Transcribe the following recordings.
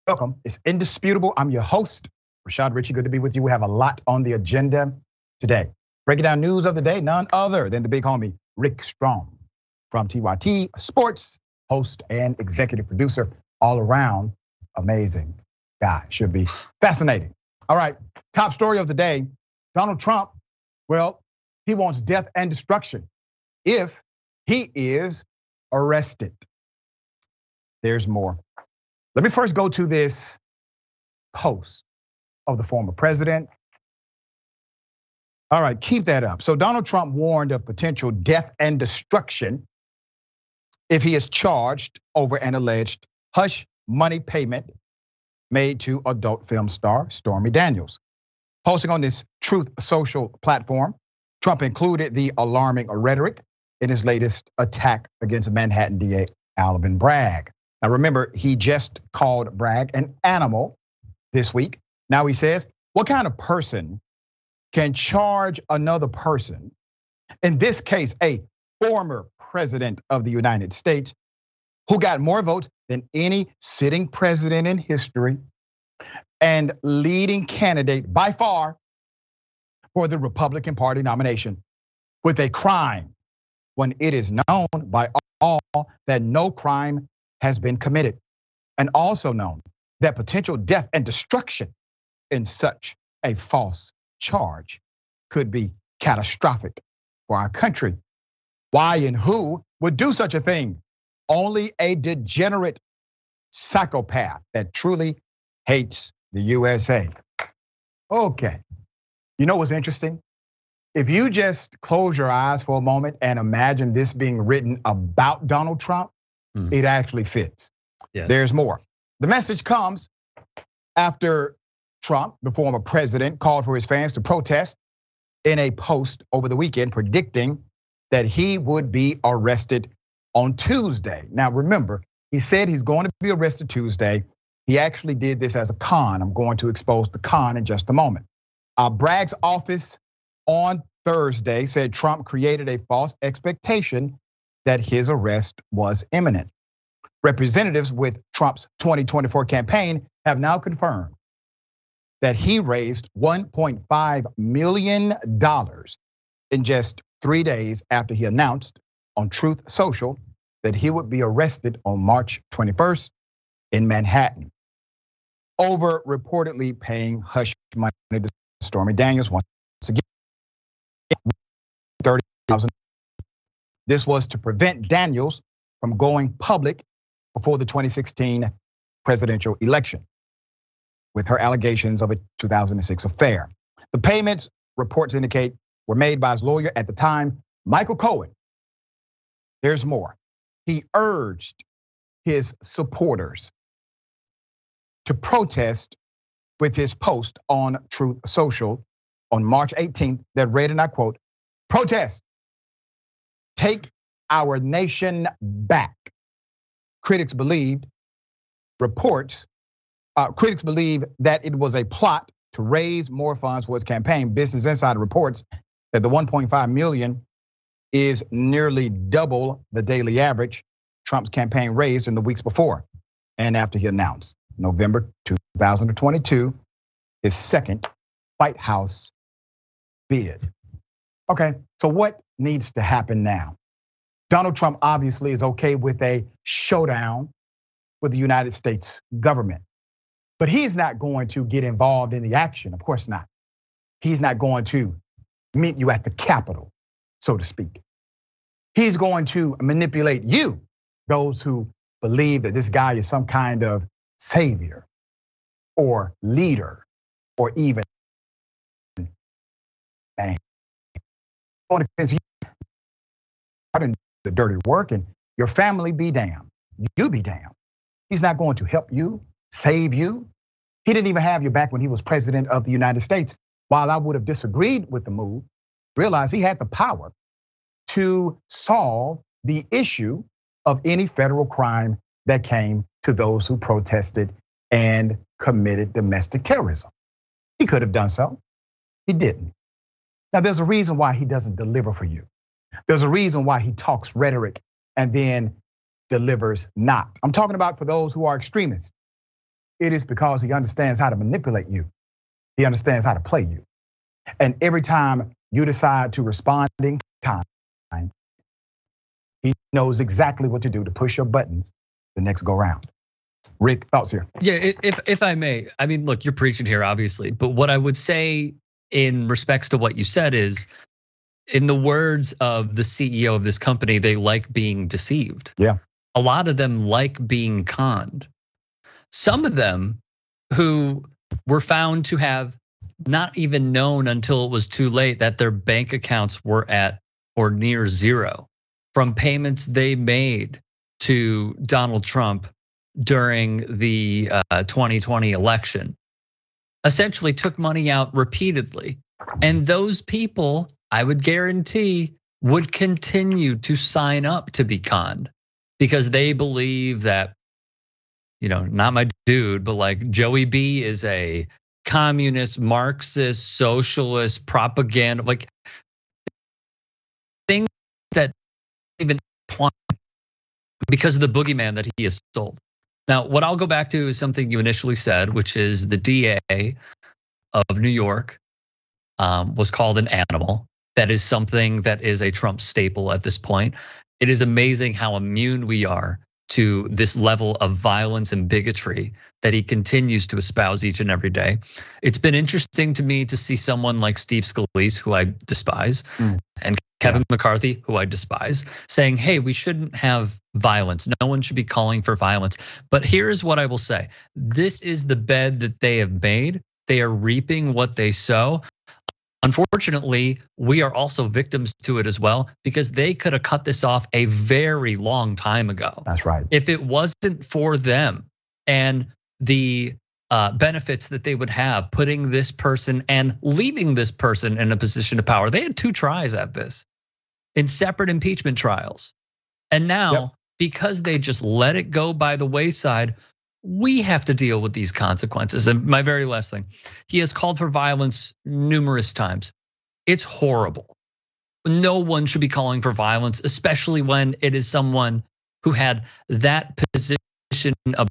Welcome. It's indisputable. I'm your host, Rashad Ritchie. Good to be with you. We have a lot on the agenda today. Breaking down news of the day, none other than the big homie, Rick Strong from TYT Sports, host and executive producer, all around amazing guy. Should be fascinating. All right, top story of the day, Donald Trump, well, he wants death and destruction if he is arrested. There's more. Let me first go to this post of the former president. All right, keep that up. So Donald Trump warned of potential death and destruction if he is charged over an alleged hush money payment made to adult film star Stormy Daniels. Posting on this Truth Social platform, Trump included the alarming rhetoric in his latest attack against Manhattan DA Alvin Bragg. Now remember, he just called Bragg an animal this week. Now he says, what kind of person can charge another person, in this case, a former president of the United States, who got more votes than any sitting president in history and leading candidate by far for the Republican Party nomination, with a crime when it is known by all that no crime has been committed, and also known that potential death and destruction in such a false charge could be catastrophic for our country. Why and who would do such a thing? Only a degenerate psychopath that truly hates the USA. Okay, you know what's interesting? If you just close your eyes for a moment and imagine this being written about Donald Trump, it actually fits. Yes. There's more. The message comes after Trump, the former president, called for his fans to protest in a post over the weekend, predicting that he would be arrested on Tuesday. Now remember, he said he's going to be arrested Tuesday. He actually did this as a con. I'm going to expose the con in just a moment. Bragg's office on Thursday said Trump created a false expectation that his arrest was imminent. Representatives with Trump's 2024 campaign have now confirmed that he raised $1.5 million in just 3 days after he announced on Truth Social that he would be arrested on March 21st in Manhattan over reportedly paying hush money to Stormy Daniels once again. $30,000. This was to prevent Daniels from going public before the 2016 presidential election with her allegations of a 2006 affair. The payments, reports indicate, were made by his lawyer at the time, Michael Cohen. There's more. He urged his supporters to protest with his post on Truth Social on March 18th that read, and I quote, "Protest. Take our nation back." Critics believe that it was a plot to raise more funds for his campaign. Business Insider reports that the 1.5 million is nearly double the daily average Trump's campaign raised in the weeks before and after he announced November 2022 his second White House bid. Okay, so what needs to happen now? Donald Trump obviously is okay with a showdown with the United States government, but he's not going to get involved in the action, of course not. He's not going to meet you at the Capitol, so to speak. He's going to manipulate you, those who believe that this guy is some kind of savior or leader or even man. The dirty work and your family be damned. You be damned. He's not going to help you, save you. He didn't even have your back when he was president of the United States. While I would have disagreed with the move, realize he had the power to solve the issue of any federal crime that came to those who protested and committed domestic terrorism. He could have done so. He didn't. Now there's a reason why he doesn't deliver for you. There's a reason why he talks rhetoric and then delivers not. I'm talking about for those who are extremists. It is because he understands how to manipulate you. He understands how to play you. And every time you decide to respond in kind, he knows exactly what to do to push your buttons the next go round. Rick, thoughts here? Yeah, if I may, I mean, look, you're preaching here, obviously, but what I would say in respects to what you said is, in the words of the CEO of this company, they like being deceived. Yeah. A lot of them like being conned. Some of them who were found to have not even known until it was too late that their bank accounts were at or near zero from payments they made to Donald Trump during the 2020 election, essentially took money out repeatedly. And those people, I would guarantee, would continue to sign up to be conned because they believe that, not my dude, but like Joey B is a communist, Marxist, socialist, propaganda, like things that even because of the boogeyman that he has sold. Now, what I'll go back to is something you initially said, which is the DA of New York was called an animal. That is something that is a Trump staple at this point. It is amazing how immune we are to this level of violence and bigotry that he continues to espouse each and every day. It's been interesting to me to see someone like Steve Scalise, who I despise, and Kevin McCarthy, who I despise, saying, hey, we shouldn't have violence. No one should be calling for violence. But here's what I will say. This is the bed that they have made. They are reaping what they sow. Unfortunately, we are also victims to it as well because they could have cut this off a very long time ago. That's right. If it wasn't for them and the benefits that they would have putting this person and leaving this person in a position of power. They had 2 tries at this in separate impeachment trials. And now, because they just let it go by the wayside, we have to deal with these consequences. And my very last thing, he has called for violence numerous times. It's horrible. No one should be calling for violence, especially when it is someone who had that position of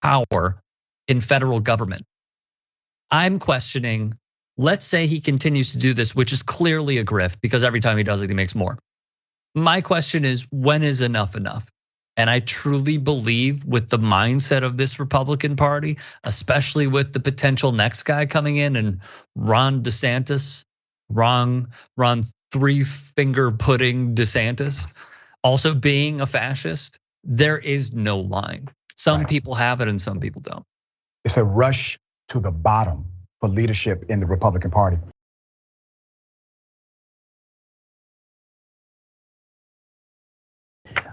power in federal government. I'm questioning, let's say he continues to do this, which is clearly a grift because every time he does it, he makes more. My question is, when is enough enough? And I truly believe with the mindset of this Republican Party, especially with the potential next guy coming in and Ron DeSantis, Ron 3-finger pudding DeSantis, also being a fascist, there is no line. Some people have it and some people don't. It's a rush to the bottom for leadership in the Republican Party.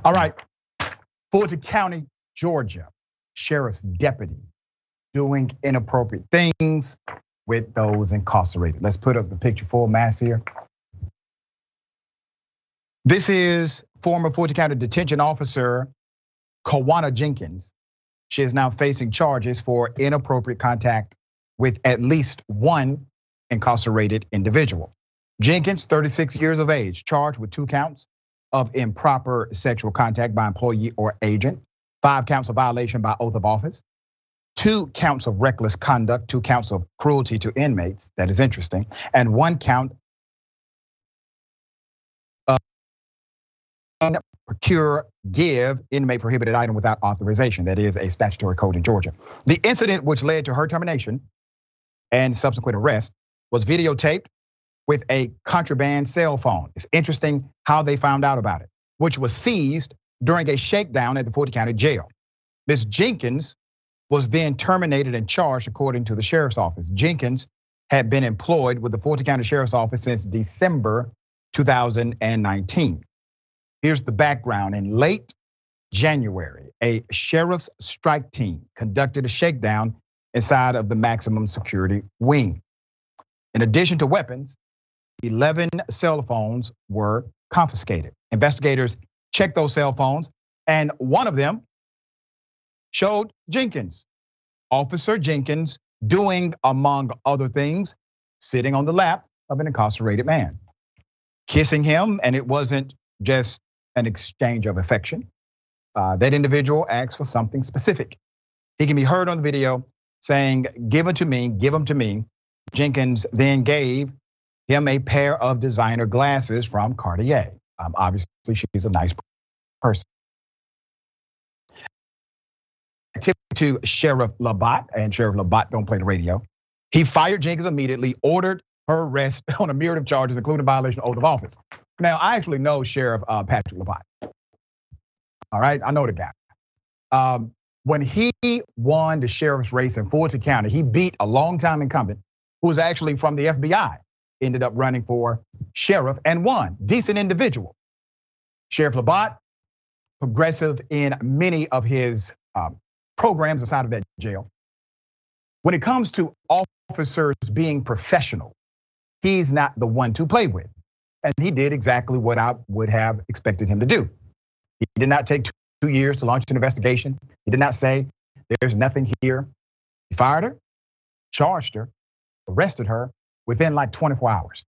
All right, Fulton County, Georgia, sheriff's deputy doing inappropriate things with those incarcerated. Let's put up the picture full mass here. This is former Fulton County detention officer Kawana Jenkins. She is now facing charges for inappropriate contact with at least one incarcerated individual. Jenkins, 36 years of age, charged with 2 counts of improper sexual contact by employee or agent, 5 counts of violation by oath of office, 2 counts of reckless conduct, 2 counts of cruelty to inmates, that is interesting, and 1 count of procure, give inmate prohibited item without authorization. That is a statutory code in Georgia. The incident which led to her termination and subsequent arrest was videotaped with a contraband cell phone. It's interesting how they found out about it, which was seized during a shakedown at the Fulton County Jail. Ms. Jenkins was then terminated and charged according to the sheriff's office. Jenkins had been employed with the Fulton County Sheriff's Office since December 2019. Here's the background. In late January, a sheriff's strike team conducted a shakedown inside of the maximum security wing. In addition to weapons, 11 cell phones were confiscated. Investigators checked those cell phones, and one of them showed Jenkins, Officer Jenkins, doing, among other things, sitting on the lap of an incarcerated man, kissing him, and it wasn't just an exchange of affection. That individual asked for something specific. He can be heard on the video saying, "Give it to me, give them to me." Jenkins then gave him a pair of designer glasses from Cartier. Obviously, she's a nice person. Tip to Sheriff Labatt, and Sheriff Labatt don't play the radio. He fired Jenkins immediately, ordered her arrest on a myriad of charges, including violation of oath of office. Now, I actually know Sheriff Patrick Labatt. All right, I know the guy. When he won the sheriff's race in Fulton County, he beat a longtime incumbent who was actually from the FBI, ended up running for sheriff and won. Decent individual. Sheriff Labatt, progressive in many of his programs inside of that jail. When it comes to officers being professional, he's not the one to play with. And he did exactly what I would have expected him to do. He did not take 2 years to launch an investigation. He did not say, "There's nothing here." He fired her, charged her, arrested her within like 24 hours,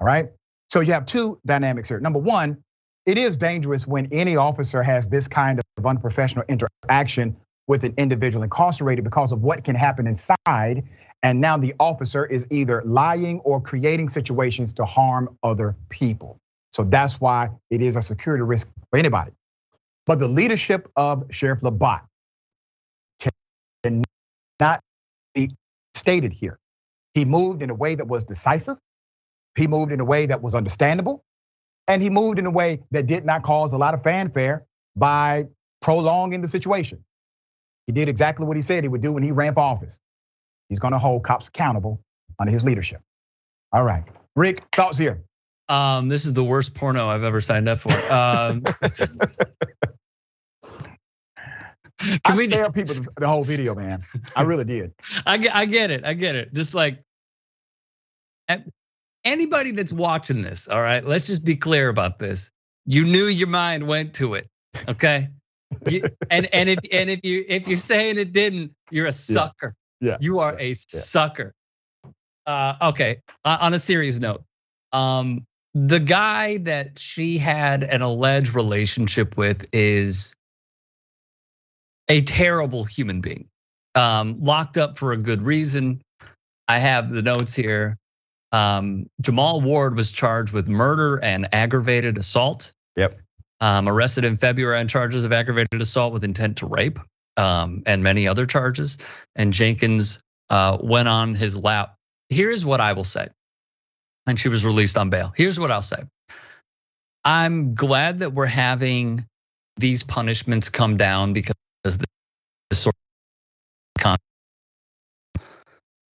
all right? So you have two dynamics here. Number one, it is dangerous when any officer has this kind of unprofessional interaction with an individual incarcerated because of what can happen inside. And now the officer is either lying or creating situations to harm other people. So that's why it is a security risk for anybody. But the leadership of Sheriff Labatt cannot be stated here. He moved in a way that was decisive. He moved in a way that was understandable. And he moved in a way that did not cause a lot of fanfare by prolonging the situation. He did exactly what he said he would do when he ran for office. He's gonna hold cops accountable under his leadership. All right, Rick, thoughts here? This is the worst porno I've ever signed up for. I stare people the whole video, man. I really did. I get it. Just like anybody that's watching this, all right, let's just be clear about this. You knew your mind went to it, okay? And if you're saying it didn't, you're a sucker. Yeah. You are a sucker. Okay, on a serious note, the guy that she had an alleged relationship with is a terrible human being, locked up for a good reason. I have the notes here. Jamal Ward was charged with murder and aggravated assault. Yep. Arrested in February on charges of aggravated assault with intent to rape, and many other charges. And Jenkins went on his lap. Here's what I will say. And she was released on bail. Here's what I'll say. I'm glad that we're having these punishments come down because this sort of,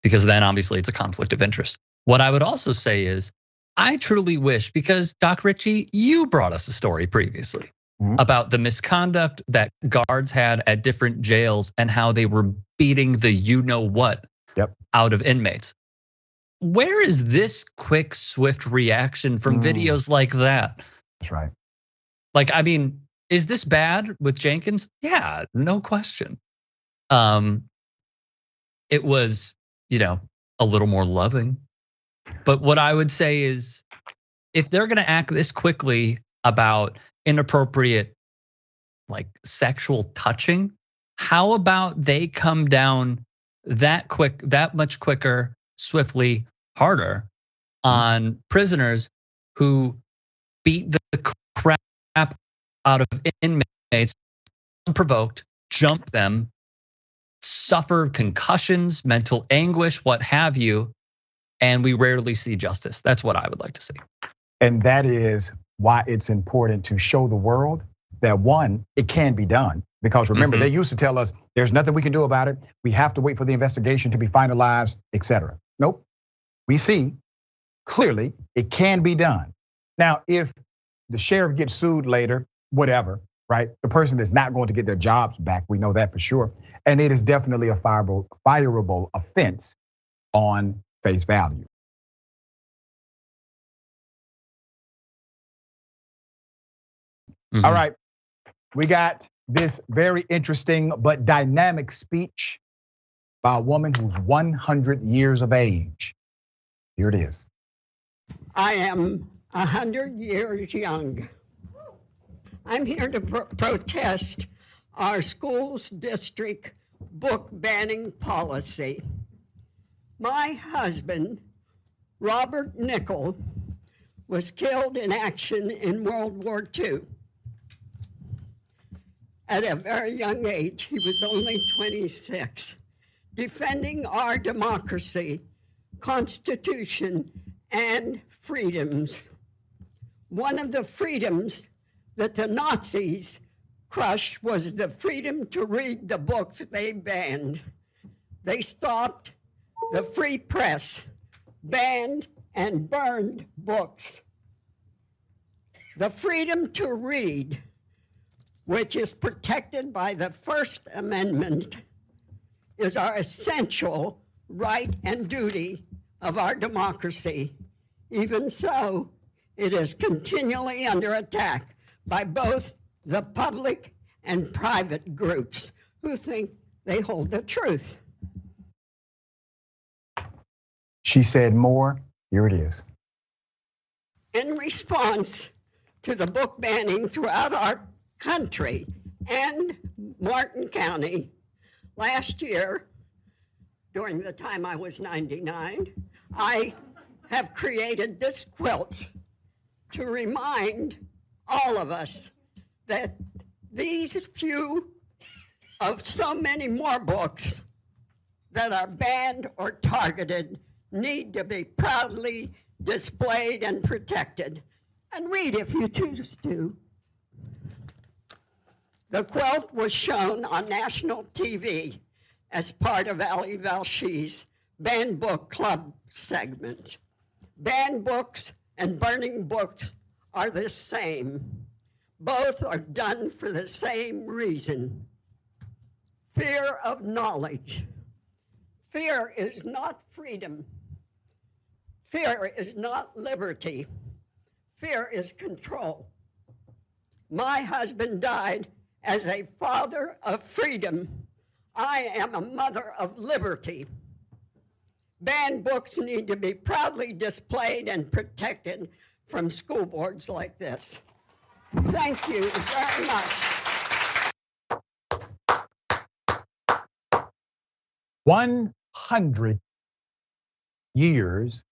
because then obviously it's a conflict of interest. What I would also say is, I truly wish, because Doc Ritchie, you brought us a story previously about the misconduct that guards had at different jails and how they were beating the you-know-what out of inmates. Where is this quick, swift reaction from videos like that? That's right. Like, I mean, is this bad with Jenkins? Yeah, no question. It was, a little more loving. But what I would say is, if they're gonna act this quickly about inappropriate, like sexual touching, how about they come down that much quicker, swiftly, harder on prisoners who beat the crap out of inmates, unprovoked, jump them, suffer concussions, mental anguish, what have you, and we rarely see justice. That's what I would like to see. And that is why it's important to show the world that, one, it can be done. Because remember, they used to tell us there's nothing we can do about it. We have to wait for the investigation to be finalized, etc. Nope. We see clearly it can be done. Now, if the sheriff gets sued later, whatever, right? The person is not going to get their jobs back. We know that for sure. And it is definitely a fireable offense on face value. All right, we got this very interesting but dynamic speech by a woman who's 100 years of age. Here it is. I am 100 years young. I'm here to protest our school's district book banning policy. My husband, Robert Nickel, was killed in action in World War II. At a very young age, he was only 26, defending our democracy, Constitution, and freedoms. One of the freedoms that the Nazis crushed was the freedom to read the books they banned. They stopped the free press, banned and burned books. The freedom to read, which is protected by the First Amendment, is our essential right and duty of our democracy. Even so, it is continually under attack by both the public and private groups who think they hold the truth. She said more. Here it is. In response to the book banning throughout our country and Martin County, last year, during the time I was 99, I have created this quilt to remind all of us that these few of so many more books that are banned or targeted need to be proudly displayed and protected. And read if you choose to. The quilt was shown on national TV as part of Ali Valshi's Banned Book Club segment. Banned books and burning books are the same. Both are done for the same reason: fear of knowledge. Fear is not freedom. Fear is not liberty. Fear is control. My husband died as a father of freedom. I am a mother of liberty. Banned books need to be proudly displayed and protected from school boards like this. Thank you very much. 100 years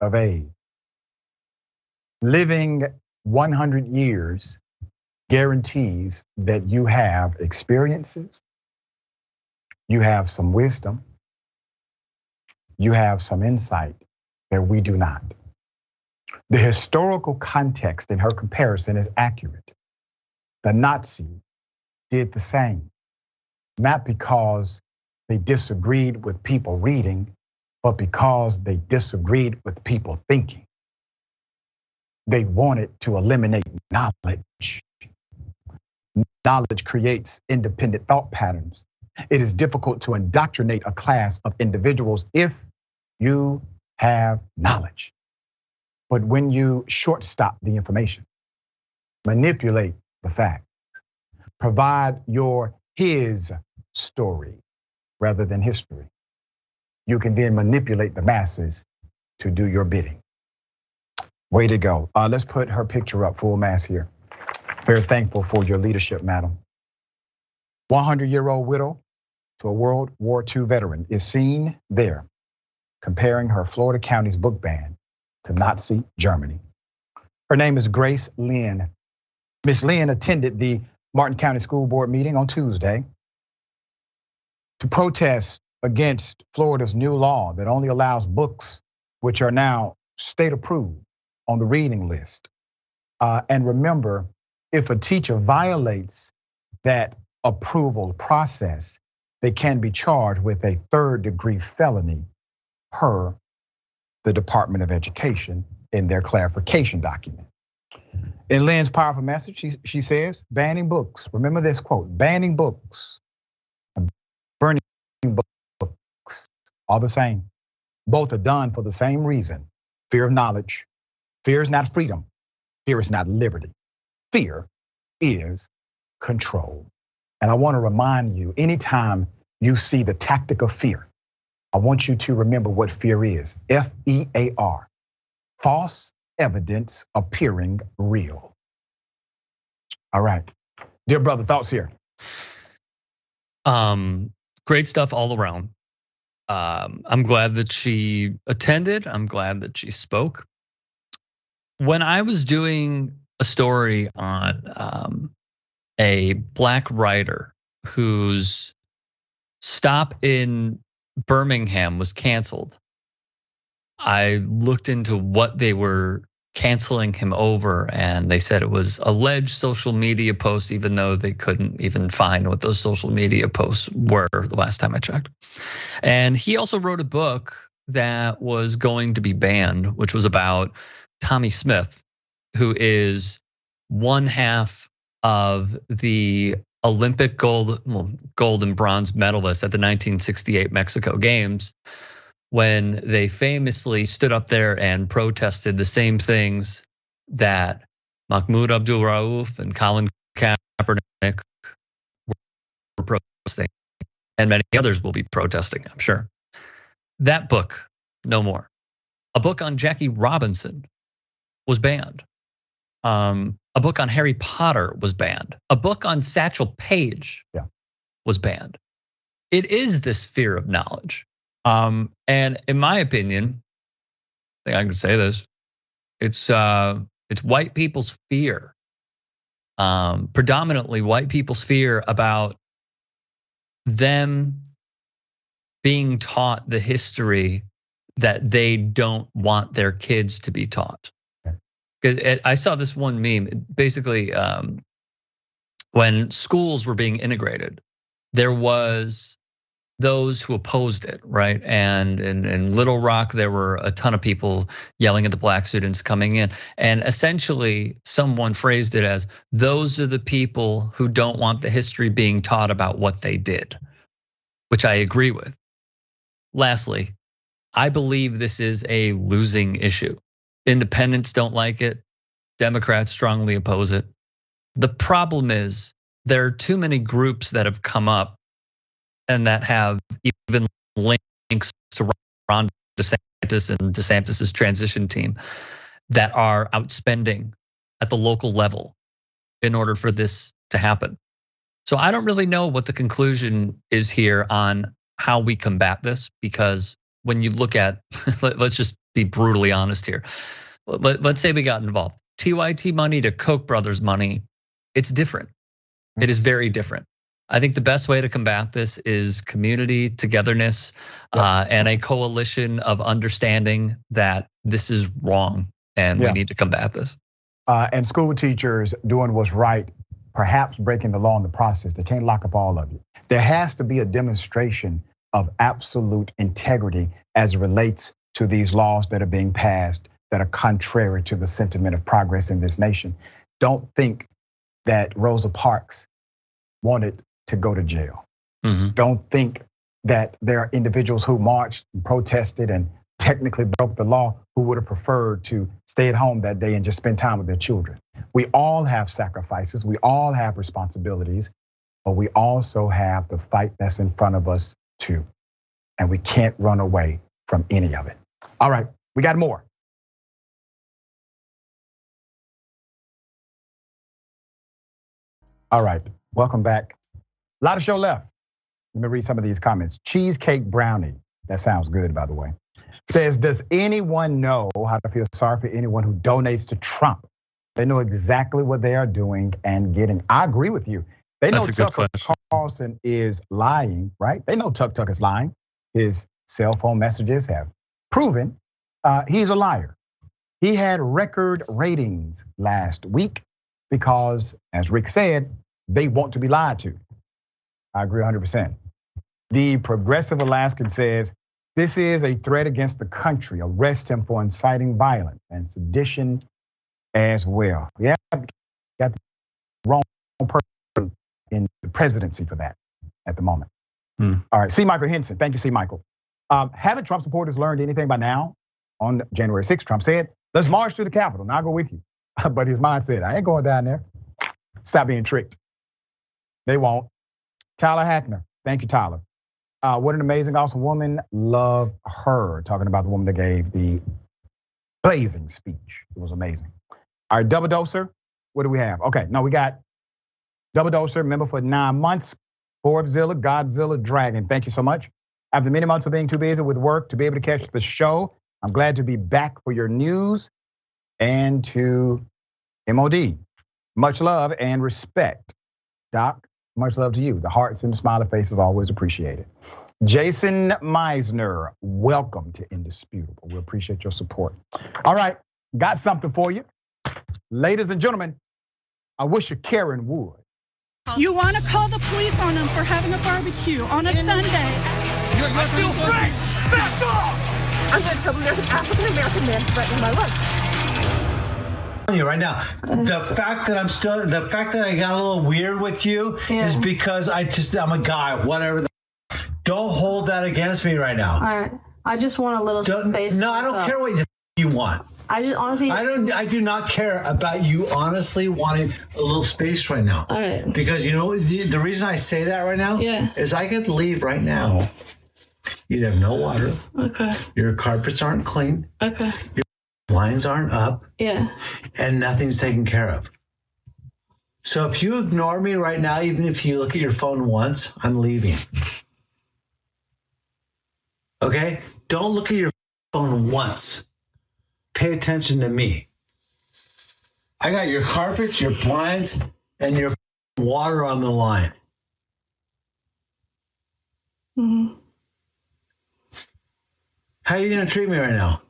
of age. Living 100 years guarantees that you have experiences, you have some wisdom, you have some insight that we do not. The historical context in her comparison is accurate. The Nazis did the same, not because they disagreed with people reading, but because they disagreed with people thinking. They wanted to eliminate knowledge. Knowledge creates independent thought patterns. It is difficult to indoctrinate a class of individuals if you have knowledge. But when you shortstop the information, manipulate the facts, provide his story rather than history, you can then manipulate the masses to do your bidding. Way to go. Let's put her picture up full mass here. Very thankful for your leadership, madam. 100-year-old widow to a World War II veteran is seen there comparing her Florida county's book ban to Nazi Germany. Her name is Grace Lynn. Miss Lynn attended the Martin County School Board meeting on Tuesday to protest against Florida's new law that only allows books which are now state approved on the reading list. And remember, if a teacher violates that approval process, they can be charged with a third-degree felony per the Department of Education in their clarification document. In Lynn's powerful message, she says, banning books, remember this quote, banning books and burning books are the same. Both are done for the same reason: fear of knowledge. Fear is not freedom. Fear is not liberty. Fear is control. And I want to remind you, anytime you see the tactic of fear, I want you to remember what fear is. F-E-A-R. False evidence appearing real. All right. Dear brother, thoughts here? Great stuff all around. I'm glad that she attended. I'm glad that she spoke. When I was doing a story on a black writer whose stop in Birmingham was canceled, I looked into what they were canceling him over, and they said it was alleged social media posts, even though they couldn't even find what those social media posts were the last time I checked. And he also wrote a book that was going to be banned, which was about Tommy Smith, who is one half of the Olympic gold and bronze medalists at the 1968 Mexico Games, when they famously stood up there and protested the same things that Mahmoud Abdul-Rauf and Colin Kaepernick were protesting, and many others will be protesting, I'm sure. That book, no more. A book on Jackie Robinson was banned. A book on Harry Potter was banned. A book on Satchel Paige was banned. It is this fear of knowledge. And in my opinion, I think I can say this, it's white people's fear, predominantly white people's fear about them being taught the history that they don't want their kids to be taught. Because I saw this one meme, basically, when schools were being integrated, there was those who opposed it, right? And in Little Rock, there were a ton of people yelling at the black students coming in. And essentially, someone phrased it as, those are the people who don't want the history being taught about what they did, which I agree with. Lastly, I believe this is a losing issue. Independents don't like it. Democrats strongly oppose it. The problem is there are too many groups that have come up and that have even links to Ron DeSantis and DeSantis's transition team that are outspending at the local level in order for this to happen. So I don't really know what the conclusion is here on how we combat this, because when you look at, let's just be brutally honest here. Let's say we got involved. TYT money to Koch brothers money, it's different. It is very different. I think the best way to combat this is community togetherness and a coalition of understanding that this is wrong and we need to combat this. And school teachers doing what's right, perhaps breaking the law in the process. They can't lock up all of you. There has to be a demonstration of absolute integrity as it relates to these laws that are being passed that are contrary to the sentiment of progress in this nation. Don't think that Rosa Parks wanted to go to jail. Don't think that there are individuals who marched and protested and technically broke the law who would have preferred to stay at home that day and just spend time with their children. We all have sacrifices, we all have responsibilities, but we also have the fight that's in front of us too. And we can't run away from any of it. All right, we got more. All right, welcome back. A lot of show left. Let me read some of these comments. Cheesecake Brownie, that sounds good, by the way, says, does anyone know how to feel sorry for anyone who donates to Trump? They know exactly what they are doing and getting. I agree with you. They know Tucker Carlson is lying, right? They know Tuck is lying. His cell phone messages have proven he's a liar. He had record ratings last week because, as Rick said, they want to be lied to. I agree 100%. The Progressive Alaskan says, this is a threat against the country. Arrest him for inciting violence and sedition as well. Yeah, got the wrong person in the presidency for that at the moment. All right, C. Michael Henson, thank you, C. Michael. Haven't Trump supporters learned anything by now? On January 6th, Trump said, let's march to the Capitol, and I'll go with you. But his mind said, I ain't going down there. Stop being tricked. They won't. Tyler Hackner, thank you, Tyler. What an amazing, awesome woman. Love her. Talking about the woman that gave the blazing speech. It was amazing. All right, Double Doser, what do we have? Okay, no, we got Double Doser, member for 9 months Forbeszilla, Godzilla, Dragon. Thank you so much. After many months of being too busy with work to be able to catch the show, I'm glad to be back for your news. And to MOD, much love and respect. Doc, much love to you. The hearts and the smiley faces always appreciated. Jason Meisner, welcome to Indisputable. We appreciate your support. All right, got something for you. Ladies and gentlemen, I wish you Karen would. You want to call the police on them for having a barbecue on a Sunday. I feel free! Back off! I'm going to tell them there's an African-American man threatening my life. You right now, the fact that I got a little weird with you is because I'm a guy, whatever. Don't hold that against me right now. All right, I just want a little space. No, I don't care what you want. I just honestly. I do not care about you honestly wanting a little space right now. All right. Because you know the reason I say that right now is I could leave right now. You'd have no water. Okay. Your carpets aren't clean. Okay. Your blinds aren't up. Yeah. And nothing's taken care of. So if you ignore me right now, even if you look at your phone once, I'm leaving. Okay? Don't look at your phone once. Pay attention to me. I got your carpets, your blinds, and your water on the line. Mm-hmm. How are you going to treat me right now?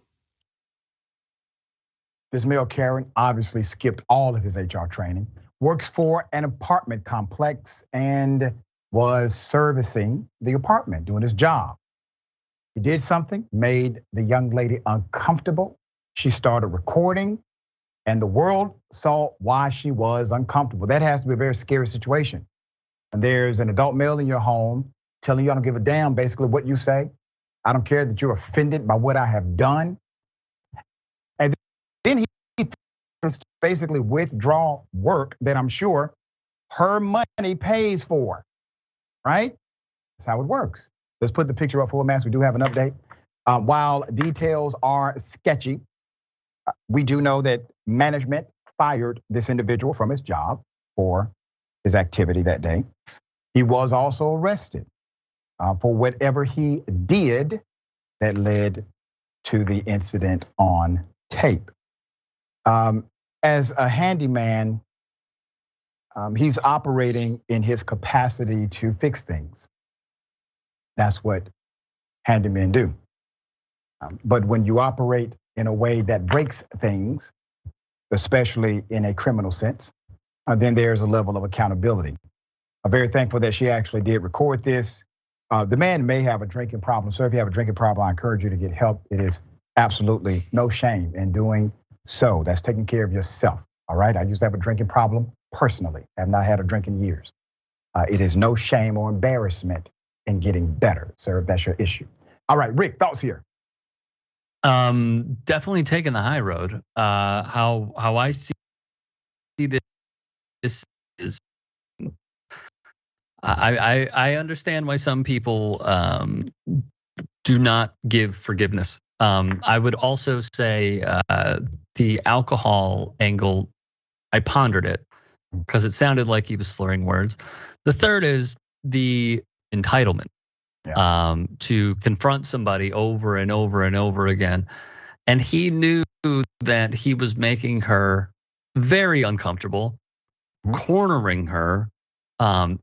This male Karen obviously skipped all of his HR training, works for an apartment complex and was servicing the apartment, doing his job. He did something, made the young lady uncomfortable. She started recording and the world saw why she was uncomfortable. That has to be a very scary situation. And there's an adult male in your home telling you I don't give a damn basically what you say. I don't care that you're offended by what I have done. And then he basically withdraw work that I'm sure her money pays for, right? That's how it works. Let's put the picture up for us. We do have an update. While details are sketchy, we do know that management fired this individual from his job for his activity that day. He was also arrested for whatever he did that led to the incident on tape. As a handyman, he's operating in his capacity to fix things. That's what handymen do. But when you operate in a way that breaks things, especially in a criminal sense, then there's a level of accountability. I'm very thankful that she actually did record this. The man may have a drinking problem. So if you have a drinking problem, I encourage you to get help. It is absolutely no shame in doing so. That's taking care of yourself, all right? I used to have a drinking problem personally. I have not had a drink in years. It is no shame or embarrassment in getting better, sir, if that's your issue. All right, Rick, thoughts here? Definitely taking the high road. How I see this is, I understand why some people do not give forgiveness. I would also say the alcohol angle, I pondered it because it sounded like he was slurring words. The third is the entitlement. To confront somebody over and over and over again. And he knew that he was making her very uncomfortable, cornering her,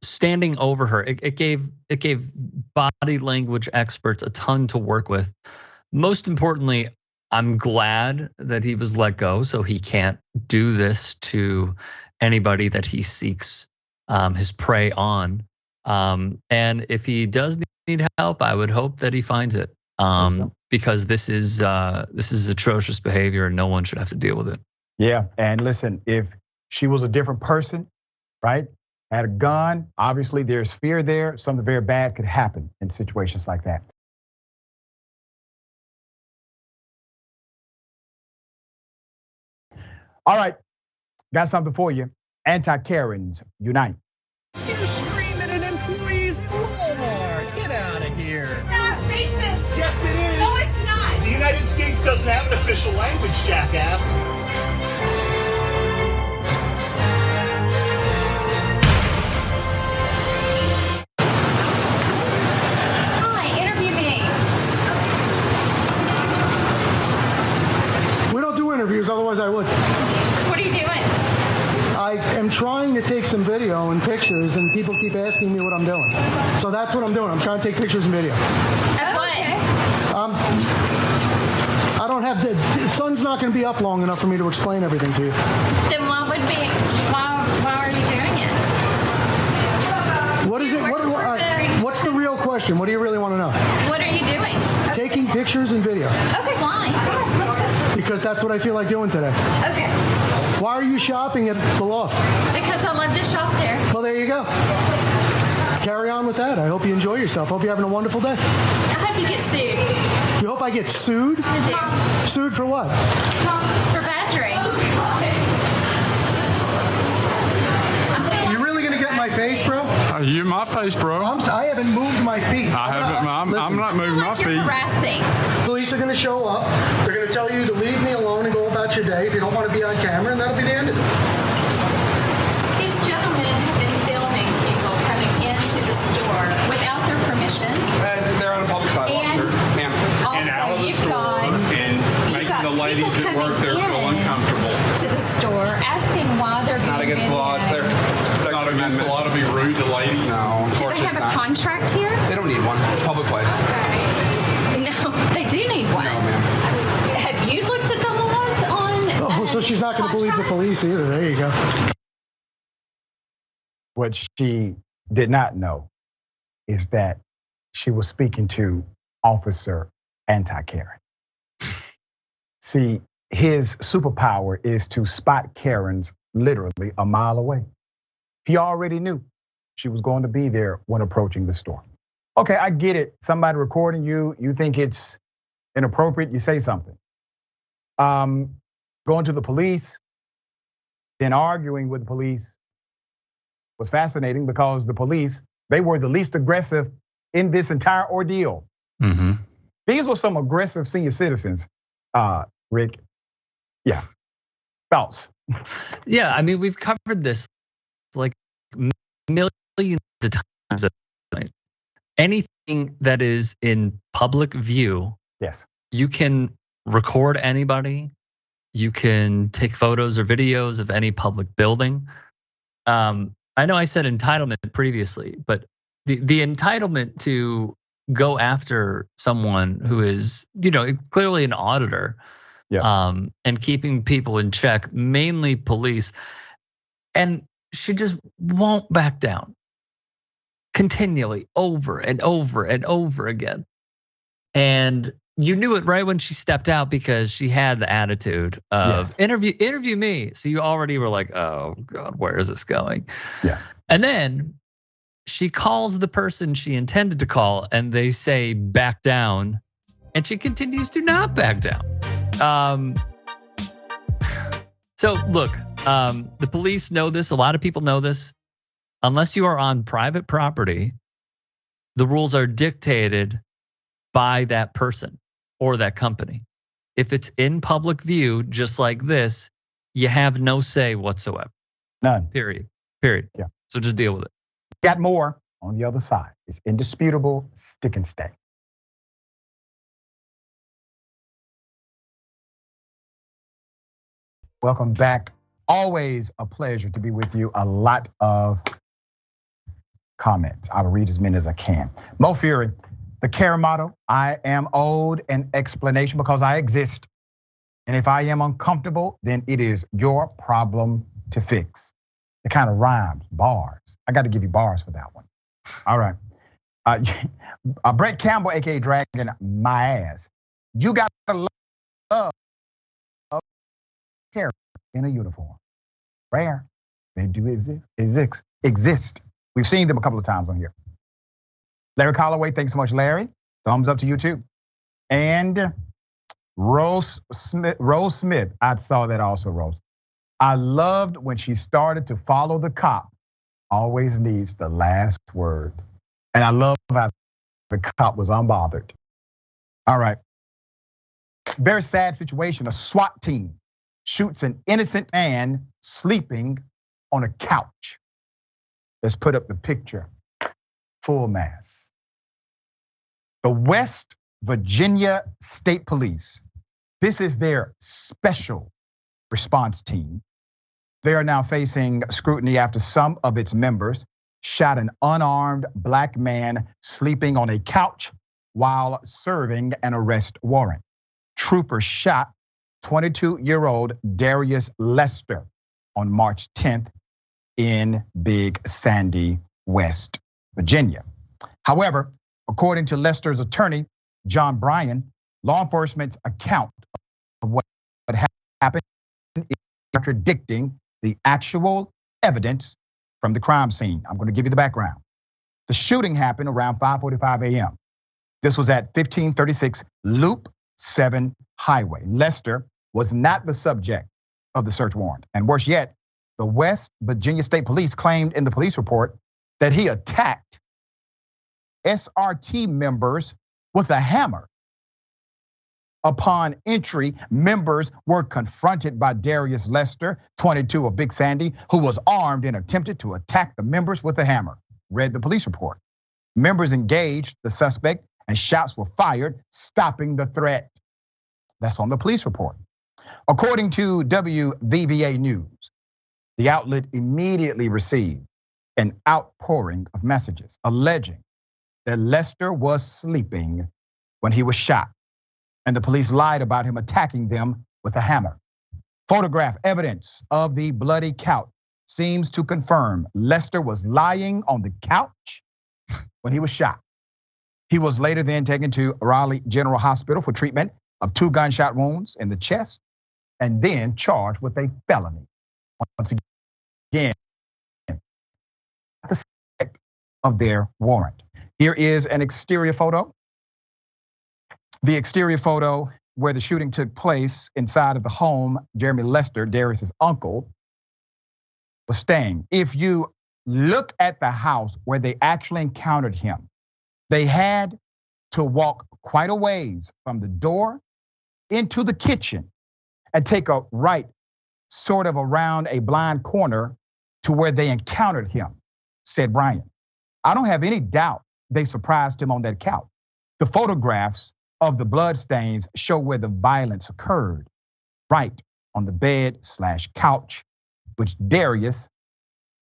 standing over her. It gave body language experts a ton to work with. Most importantly, I'm glad that he was let go so he can't do this to anybody that he seeks his prey on. And if he does need help, I would hope that he finds it, because this is atrocious behavior and no one should have to deal with it. Yeah, and listen, if she was a different person, right, had a gun, obviously there's fear there. Something very bad could happen in situations like that. All right, got something for you. Anti-Karens unite. You're screaming at employees in Walmart. Get out of here. Not racist. Yes, it is. No, it's not. The United States doesn't have an official language, jackass. I would. What are you doing? I am trying to take some video and pictures, and people keep asking me what I'm doing. So that's what I'm doing. I'm trying to take pictures and video. Of what? I don't have the sun's not going to be up long enough for me to explain everything to you. Then why are you doing it? What is it? What's the real question? What do you really want to know? What are you doing? Taking pictures and video. Okay, why? Because that's what I feel like doing today. Okay. Why are you shopping at the loft? Because I love to shop there. Well, there you go. Carry on with that. I hope you enjoy yourself. Hope you're having a wonderful day. I hope you get sued. You hope I get sued? I do. Sued for what? For badgering. You really gonna get in my face, bro? You in my face, bro. I haven't moved my feet. I'm not moving my feet. You're harassing. Police are gonna show up. They're gonna tell you to leave me alone and go about your day if you don't want to be on camera, and that'll be the end of it. These gentlemen have been filming people coming into the store without their permission. They're on a public sidewalk, sir. Ma'am. Also, And out of the you've store got- and making the ladies people that work there coming feel in uncomfortable. to the store, asking why they're It's not being against the law. It's videoed. it's not against the law to be rude to ladies. No, Do they unfortunately have it's a not. contract here? They don't need one. It's a public place. No, they do need one. No, ma'am. Have you looked at the laws on? Oh, so she's not gonna believe the police either. There you go. What she did not know is that she was speaking to Officer Anti-Karen. See, his superpower is to spot Karens literally a mile away. He already knew she was going to be there when approaching the store. Okay, I get it. Somebody recording you, you think it's inappropriate, you say something. Going to the police, then arguing with the police was fascinating because the police, they were the least aggressive in this entire ordeal. Mm-hmm. These were some aggressive senior citizens, Rick. Yeah, thoughts? Yeah, I mean, we've covered this like millions of times. Anything that is in public view, yes, you can record anybody. You can take photos or videos of any public building. I know I said entitlement previously, but the entitlement to go after someone who is, clearly an auditor, and keeping people in check, mainly police, and she just won't back down. Continually, over and over and over again. And you knew it right when she stepped out because she had the attitude of interview me. So you already were like, oh God, where is this going? Yeah. And then she calls the person she intended to call and they say back down. And she continues to not back down. So look, the police know this. A lot of people know this. Unless you are on private property, the rules are dictated by that person or that company. If it's in public view, just like this, you have no say whatsoever. None. Period. Yeah. So just deal with it. Got more on the other side. It's indisputable, stick and stay. Welcome back. Always a pleasure to be with you. A lot of comments. I will read as many as I can. Mo Fury, the Karen motto, I am owed an explanation because I exist. And if I am uncomfortable, then it is your problem to fix. It kind of rhymes, bars. I got to give you bars for that one. All right. Brett Campbell, AKA Dragon My Ass. You got to love Karen in a uniform. Rare. They do exist. We've seen them a couple of times on here. Larry Colloway, thanks so much, Larry. Thumbs up to you too. And Rose Smith, I saw that also, Rose. I loved when she started to follow the cop. Always needs the last word. And I love how the cop was unbothered. All right. Very sad situation. A SWAT team shoots an innocent man sleeping on a couch. Let's put up the picture. Full mass. The West Virginia State Police. This is their special response team. They are now facing scrutiny after some of its members shot an unarmed black man sleeping on a couch while serving an arrest warrant. Troopers shot 22-year-old Darius Lester on March 10th in Big Sandy, West Virginia. However, according to Lester's attorney, John Bryan, law enforcement's account of what happened is contradicting the actual evidence from the crime scene. I'm going to give you the background. The shooting happened around 5:45 a.m. This was at 1536 Loop 7 Highway. Lester was not the subject of the search warrant. And worse yet, the West Virginia State Police claimed in the police report that he attacked SRT members with a hammer. Upon entry, members were confronted by Darius Lester, 22 of Big Sandy, who was armed and attempted to attack the members with a hammer, read the police report. Members engaged the suspect and shots were fired, stopping the threat. That's on the police report. According to WVVA News, the outlet immediately received an outpouring of messages alleging that Lester was sleeping when he was shot, and the police lied about him attacking them with a hammer. Photograph evidence of the bloody couch seems to confirm Lester was lying on the couch when he was shot. He was later then taken to Raleigh General Hospital for treatment of 2 gunshot wounds in the chest and then charged with a felony. Once again, the subject of their warrant. Here is an exterior photo. The exterior photo where the shooting took place inside of the home Jeremy Lester, Darius's uncle, was staying. If you look at the house where they actually encountered him, they had to walk quite a ways from the door into the kitchen and take a right sort of around a blind corner to where they encountered him, said Brian. I don't have any doubt they surprised him on that couch. The photographs of the blood stains show where the violence occurred, right on the bed/couch, which Darius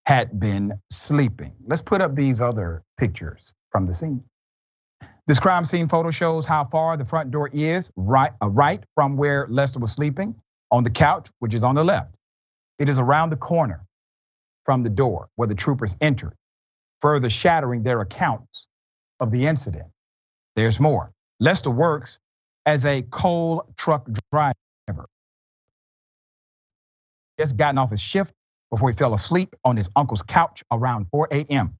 had been sleeping. Let's put up these other pictures from the scene. This crime scene photo shows how far the front door is, right from where Lester was sleeping on the couch, which is on the left. It is around the corner from the door where the troopers entered, further shattering their accounts of the incident. There's more. Lester works as a coal truck driver. He just gotten off his shift before he fell asleep on his uncle's couch around 4 a.m.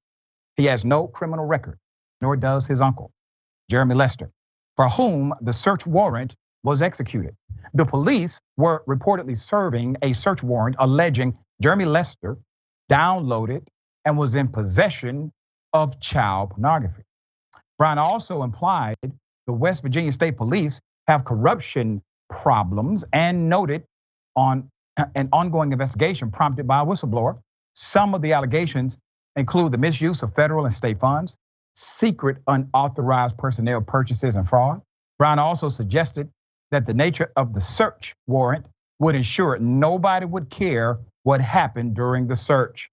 He has no criminal record, nor does his uncle, Jeremy Lester, for whom the search warrant was executed. The police were reportedly serving a search warrant alleging Jeremy Lester downloaded and was in possession of child pornography. Brian also implied the West Virginia State Police have corruption problems and noted on an ongoing investigation prompted by a whistleblower. Some of the allegations include the misuse of federal and state funds, secret unauthorized personnel purchases, and fraud. Brown also suggested that the nature of the search warrant would ensure nobody would care what happened during the search.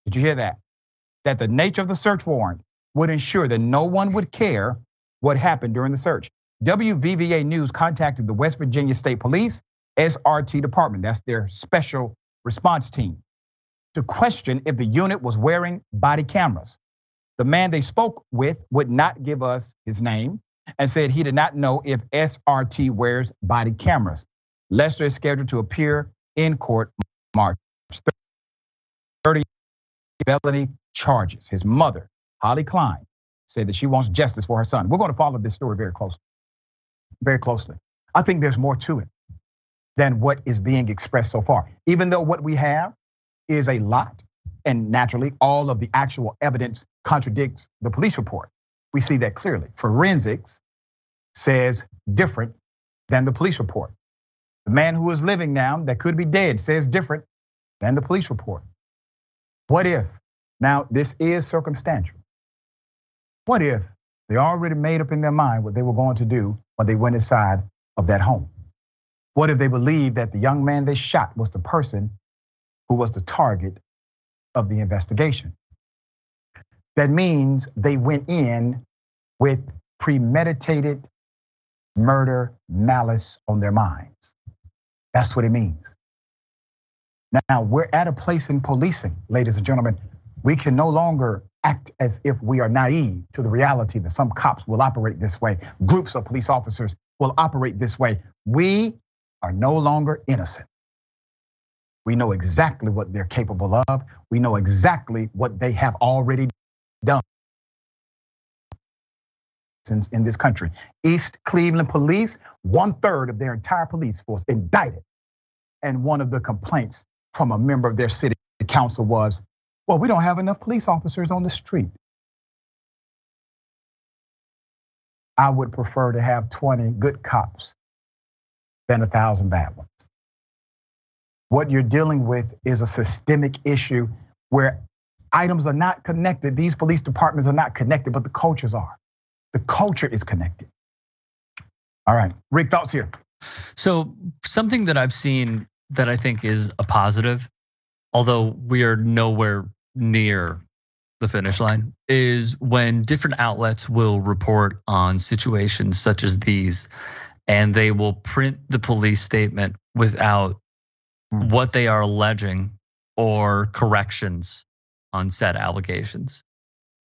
Did you hear that? That the nature of the search warrant would ensure that no one would care what happened during the search. WVVA News contacted the West Virginia State Police SRT department, that's their special response team, to question if the unit was wearing body cameras. The man they spoke with would not give us his name and said he did not know if SRT wears body cameras. Lester is scheduled to appear in court March 30, felony charges. His mother, Holly Klein, said that she wants justice for her son. We're going to follow this story very closely. Very closely. I think there's more to it than what is being expressed so far. Even though what we have is a lot, and naturally all of the actual evidence contradicts the police report. We see that clearly. Forensics says different than the police report. The man who is living now that could be dead says different than the police report. What if, now this is circumstantial. What if they already made up in their mind what they were going to do when they went inside of that home? What if they believed that the young man they shot was the person who was the target of the investigation? That means they went in with premeditated murder, malice on their minds. That's what it means. Now, we're at a place in policing, ladies and gentlemen, we can no longer act as if we are naive to the reality that some cops will operate this way. Groups of police officers will operate this way. We are no longer innocent. We know exactly what they're capable of. We know exactly what they have already done in this country. East Cleveland Police, 1/3 of their entire police force indicted. And one of the complaints from a member of their city council was, well, we don't have enough police officers on the street. I would prefer to have 20 good cops than 1,000 bad ones. What you're dealing with is a systemic issue where items are not connected. These police departments are not connected, but the cultures are. The culture is connected. All right, Rick, thoughts here? So something that I've seen that I think is a positive, although we are nowhere near the finish line, is when different outlets will report on situations such as these, and they will print the police statement without what they are alleging or corrections on said allegations.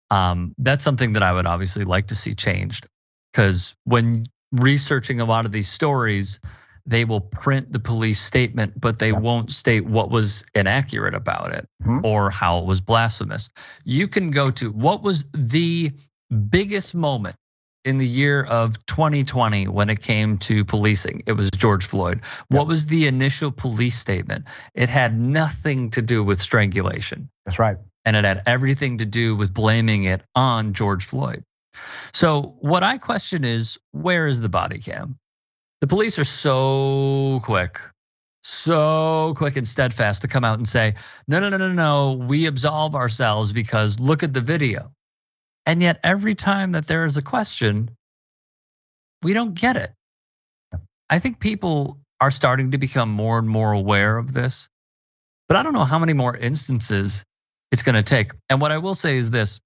That's something that I would obviously like to see changed, because when researching a lot of these stories, they will print the police statement, but they won't state what was inaccurate about it or how it was blasphemous. You can go to what was the biggest moment in the year of 2020 when it came to policing. It was George Floyd. What was the initial police statement? It had nothing to do with strangulation. That's right. And it had everything to do with blaming it on George Floyd. So what I question is, where is the body cam? The police are so quick and steadfast to come out and say, no, we absolve ourselves because look at the video. And yet every time that there is a question, we don't get it. I think people are starting to become more and more aware of this, but I don't know how many more instances it's gonna take. And what I will say is this: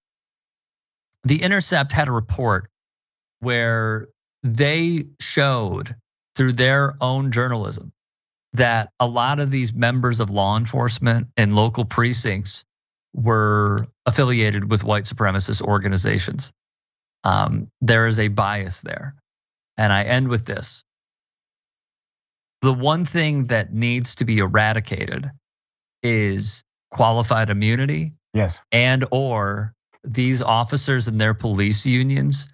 The Intercept had a report where they showed through their own journalism that a lot of these members of law enforcement and local precincts were affiliated with white supremacist organizations. There is a bias there. And I end with this. The one thing that needs to be eradicated is qualified immunity. Yes. And or these officers and their police unions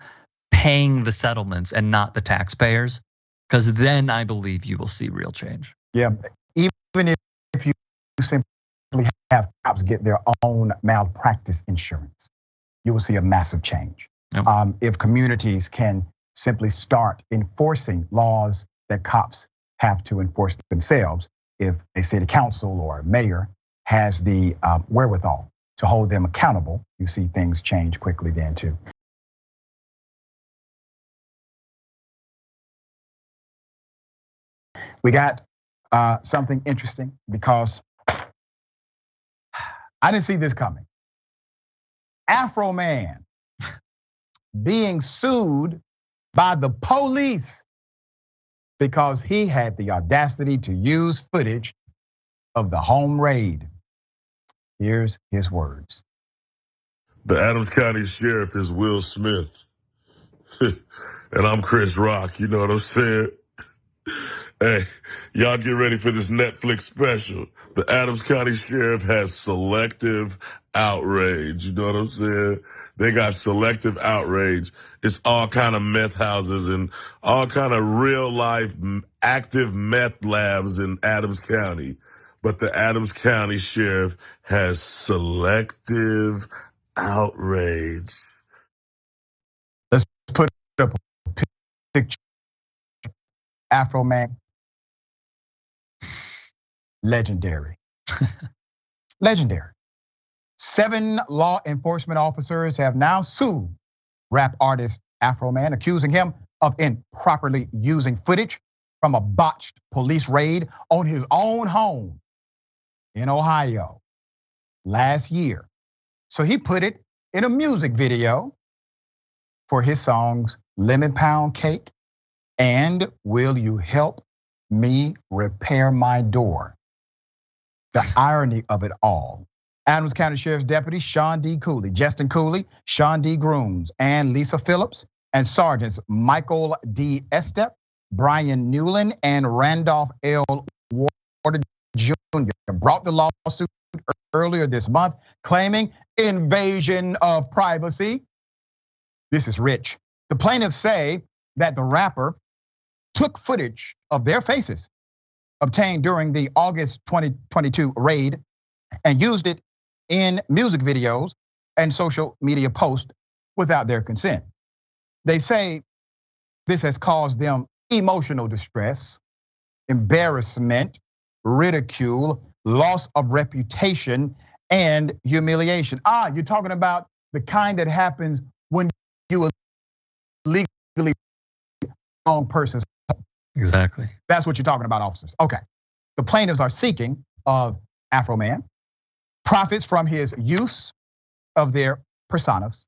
paying the settlements and not the taxpayers, because then I believe you will see real change. Yeah, even if you simply have cops get their own malpractice insurance, you will see a massive change. Yep. If communities can simply start enforcing laws that cops have to enforce themselves, if a city council or a mayor has the wherewithal to hold them accountable, you see things change quickly then too. We got something interesting because I didn't see this coming. Afroman being sued by the police because he had the audacity to use footage of the home raid. Here's his words. The Adams County Sheriff is Will Smith. And I'm Chris Rock, you know what I'm saying? Hey, y'all get ready for this Netflix special. The Adams County Sheriff has selective outrage, you know what I'm saying? They got selective outrage. It's all kind of meth houses and all kind of real life active meth labs in Adams County. But the Adams County Sheriff has selective outrage. Let's put up a picture. Afroman. Legendary. Legendary. 7 law enforcement officers have now sued rap artist Afroman, accusing him of improperly using footage from a botched police raid on his own home in Ohio last year. So he put it in a music video for his songs Lemon Pound Cake and Will You Help Me Repair My Door? The irony of it all. Adams County Sheriff's Deputy Sean D. Cooley, Justin Cooley, Sean D. Grooms, and Lisa Phillips, and Sergeants Michael D. Estep, Brian Newland, and Randolph L. Warder Jr. brought the lawsuit earlier this month, claiming invasion of privacy. This is rich. The plaintiffs say that the rapper took footage of their faces obtained during the August 2022 raid and used it in music videos and social media posts without their consent. They say this has caused them emotional distress, embarrassment, ridicule, loss of reputation, and humiliation. You're talking about the kind that happens when you illegally wrong person's. Exactly. That's what you're talking about, officers. Okay. The plaintiffs are seeking of Afroman profits from his use of their personas.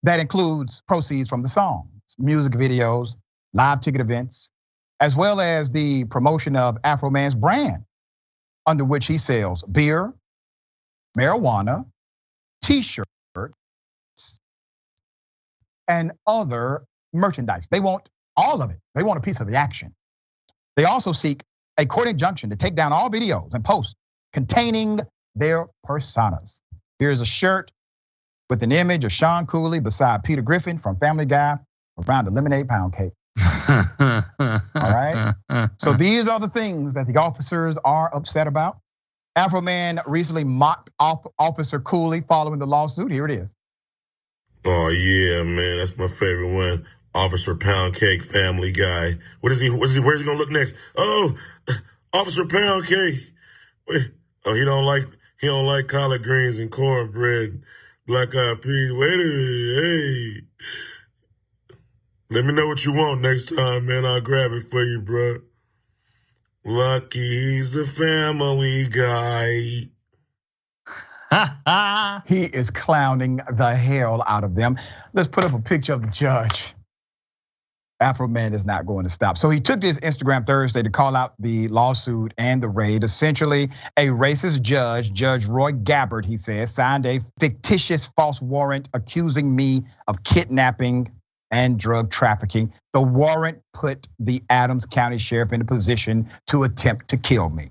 That includes proceeds from the songs, music videos, live ticket events, as well as the promotion of Afroman's brand, under which he sells beer, marijuana, t-shirts, and other merchandise. They want all of it. They want a piece of the action. They also seek a court injunction to take down all videos and posts containing their personas. Here's a shirt with an image of Sean Cooley beside Peter Griffin from Family Guy around a lemonade pound cake. All right. So these are the things that the officers are upset about. Afroman recently mocked Officer Cooley following the lawsuit. Here it is. Oh yeah, man, that's my favorite one. Officer Pound Cake, Family Guy. Where's he gonna look next? Oh, Officer Pound Cake. Wait, oh, he don't like collard greens and cornbread, black eyed peas. Wait a minute, hey. Let me know what you want next time, man. I'll grab it for you, bro. Lucky he's a family guy. He is clowning the hell out of them. Let's put up a picture of the judge. Afroman is not going to stop. So he took this Instagram Thursday to call out the lawsuit and the raid. Essentially, a racist judge, Judge Roy Gabbard, he says, signed a fictitious false warrant accusing me of kidnapping and drug trafficking. The warrant put the Adams County Sheriff in a position to attempt to kill me.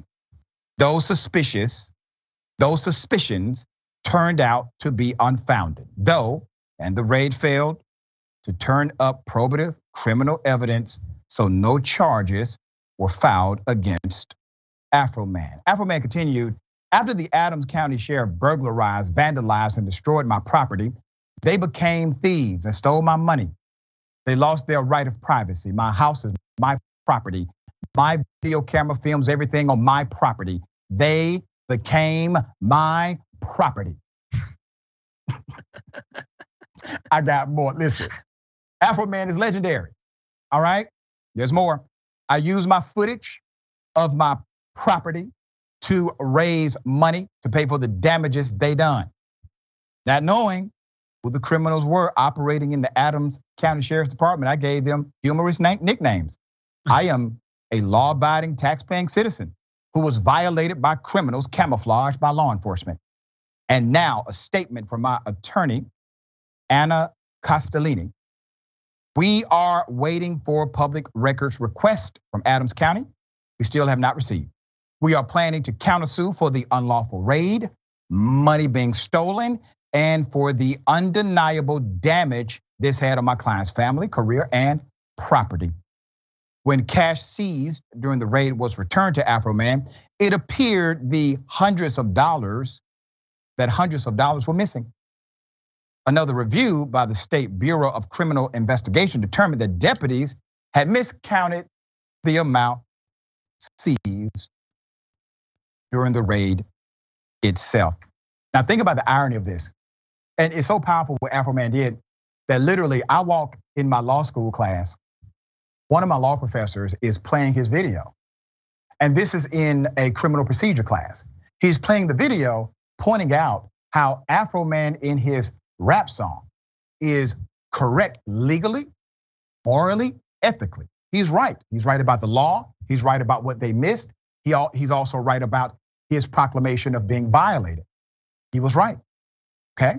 Those suspicions turned out to be unfounded, though, and the raid failed to turn up probative criminal evidence, so no charges were filed against Afroman. Afroman continued, after the Adams County Sheriff burglarized, vandalized, and destroyed my property, they became thieves and stole my money. They lost their right of privacy. My house is my property. My video camera films everything on my property. They became my property. I got more. Listen, Afroman is legendary. All right, there's more. I use my footage of my property to raise money to pay for the damages they done. Not knowing who the criminals were operating in the Adams County Sheriff's Department, I gave them humorous nicknames. I am a law-abiding, tax-paying citizen who was violated by criminals camouflaged by law enforcement. And now a statement from my attorney, Anna Castellini. We are waiting for public records request from Adams County. We still have not received. We are planning to countersue for the unlawful raid, money being stolen, and for the undeniable damage this had on my client's family, career, and property. When cash seized during the raid was returned to Afroman, it appeared the hundreds of dollars were missing. Another review by the State Bureau of Criminal Investigation determined that deputies had miscounted the amount seized during the raid itself. Now think about the irony of this. And it's so powerful what Afroman did that literally I walk in my law school class one of my law professors is playing his video. And this is in a criminal procedure class. He's playing the video, pointing out how Afroman in his rap song is correct legally, morally, ethically. He's right. He's right about the law. He's right about what they missed. He's also right about his proclamation of being violated. He was right, okay?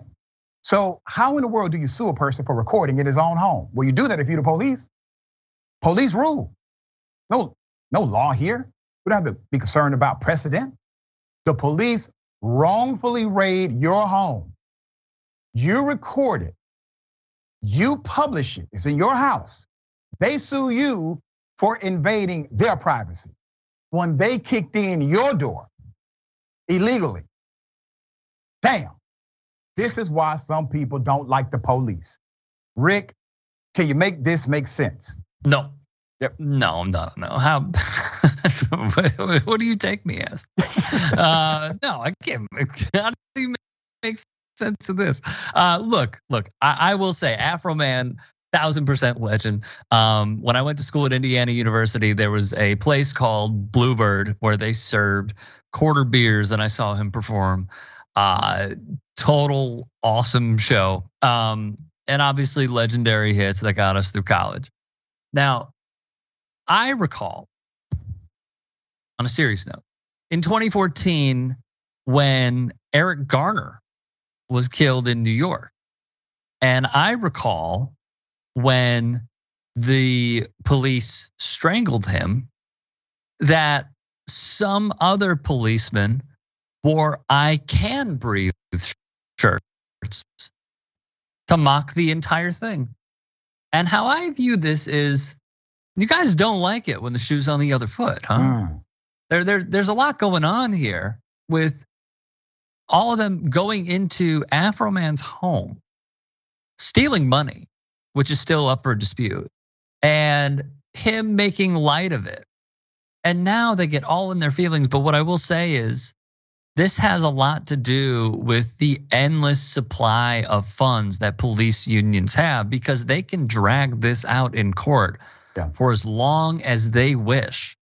So how in the world do you sue a person for recording in his own home? Well, you do that if you're the police. Police rule. No law here. We don't have to be concerned about precedent. The police wrongfully raid your home. You record it. You publish it. It's in your house. They sue you for invading their privacy when they kicked in your door illegally. Damn. This is why some people don't like the police. Rick, can you make this make sense? No. Yep. No, no. How? What do you take me as? No, I can't. How do you make sense of this? Look. I will say, Afroman, 1000% legend. When I went to school at Indiana University, there was a place called Bluebird where they served quarter beers, and I saw him perform. Total awesome show. And obviously legendary hits that got us through college. Now, I recall, on a serious note, in 2014, when Eric Garner was killed in New York, and I recall when the police strangled him, that some other policemen wore "I Can Breathe" shirts to mock the entire thing. And how I view this is, you guys don't like it when the shoe's on the other foot, huh? There's a lot going on here with all of them going into Afroman's home, stealing money, which is still up for dispute, and him making light of it. And now they get all in their feelings. But what I will say is, this has a lot to do with the endless supply of funds that police unions have, because they can drag this out in court for as long as they wish,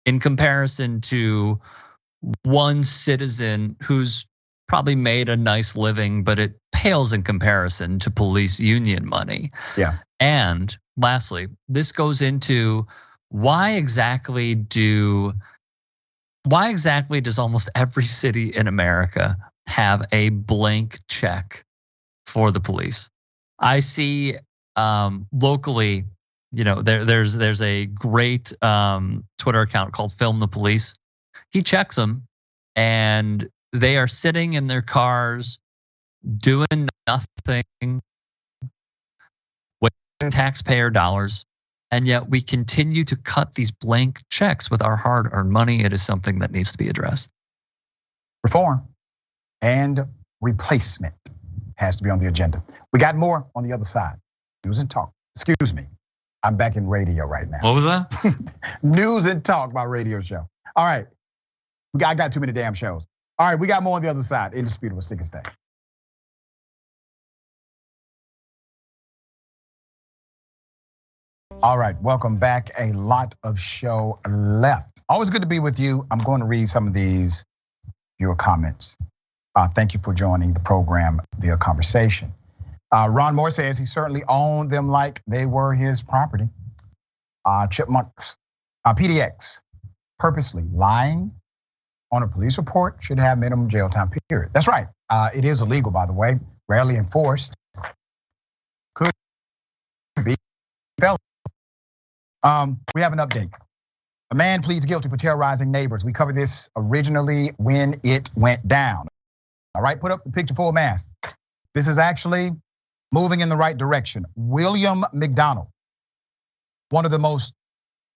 in comparison to one citizen who's probably made a nice living, but it pales in comparison to police union money. Yeah. And lastly, this goes into why exactly does almost every city in America have a blank check for the police? I see locally, there's a great Twitter account called Film the Police. He checks them, and they are sitting in their cars doing nothing, wasting taxpayer dollars. And yet we continue to cut these blank checks with our hard-earned money. It is something that needs to be addressed. Reform and replacement has to be on the agenda. We got more on the other side. News and talk. Excuse me. I'm back in radio right now. What was that? News and talk, my radio show. All right. I got too many damn shows. All right, we got more on the other side. Indisputable, stick and stay. All right, welcome back. A lot of show left. Always good to be with you. I'm going to read some of these viewer comments. Thank you for joining the program via conversation. Ron Moore says he certainly owned them like they were his property. Chipmunks, PDX, purposely lying on a police report should have minimum jail time period. That's right. It is illegal, by the way, rarely enforced. Could be felony. We have an update. A man pleads guilty for terrorizing neighbors. We covered this originally when it went down. All right, put up the picture full mast. This is actually moving in the right direction. William McDonald, one of the most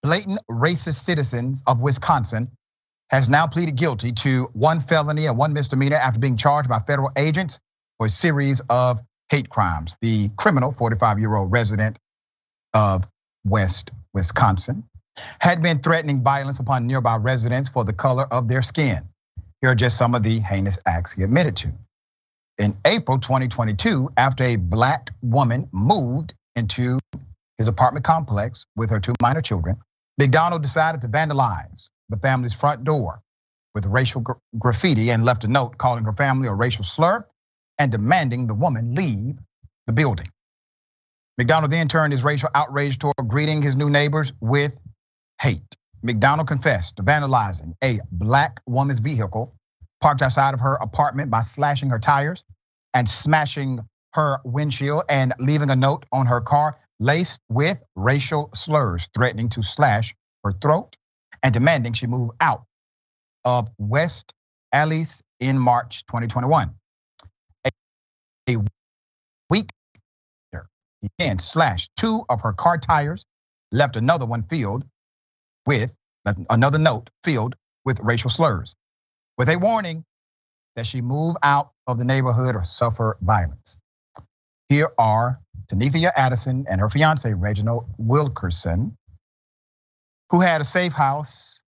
blatant racist citizens of Wisconsin, has now pleaded guilty to 1 felony and 1 misdemeanor after being charged by federal agents for a series of hate crimes. The criminal, 45-year-old resident of West Wisconsin, had been threatening violence upon nearby residents for the color of their skin. Here are just some of the heinous acts he admitted to. In April 2022, after a black woman moved into his apartment complex with her 2 minor children, McDonald decided to vandalize the family's front door with racial graffiti and left a note calling her family a racial slur and demanding the woman leave the building. McDonald then turned his racial outrage toward greeting his new neighbors with hate. McDonald confessed to vandalizing a black woman's vehicle parked outside of her apartment by slashing her tires and smashing her windshield and leaving a note on her car laced with racial slurs, threatening to slash her throat and demanding she move out of West Alice in March 2021. A week later, he then slashed 2 of her car tires, left another one filled with another note filled with racial slurs, with a warning that she move out of the neighborhood or suffer violence. Here are Tanithia Addison and her fiance, Reginald Wilkerson, who had a safe house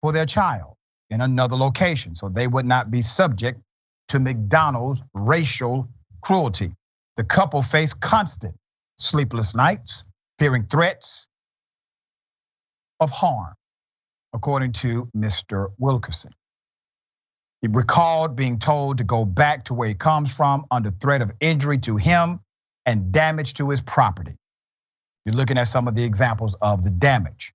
for their child in another location so they would not be subject to McDonald's racial cruelty. The couple faced constant sleepless nights, fearing threats of harm, according to Mr. Wilkerson. He recalled being told to go back to where he comes from under threat of injury to him and damage to his property. You're looking at some of the examples of the damage.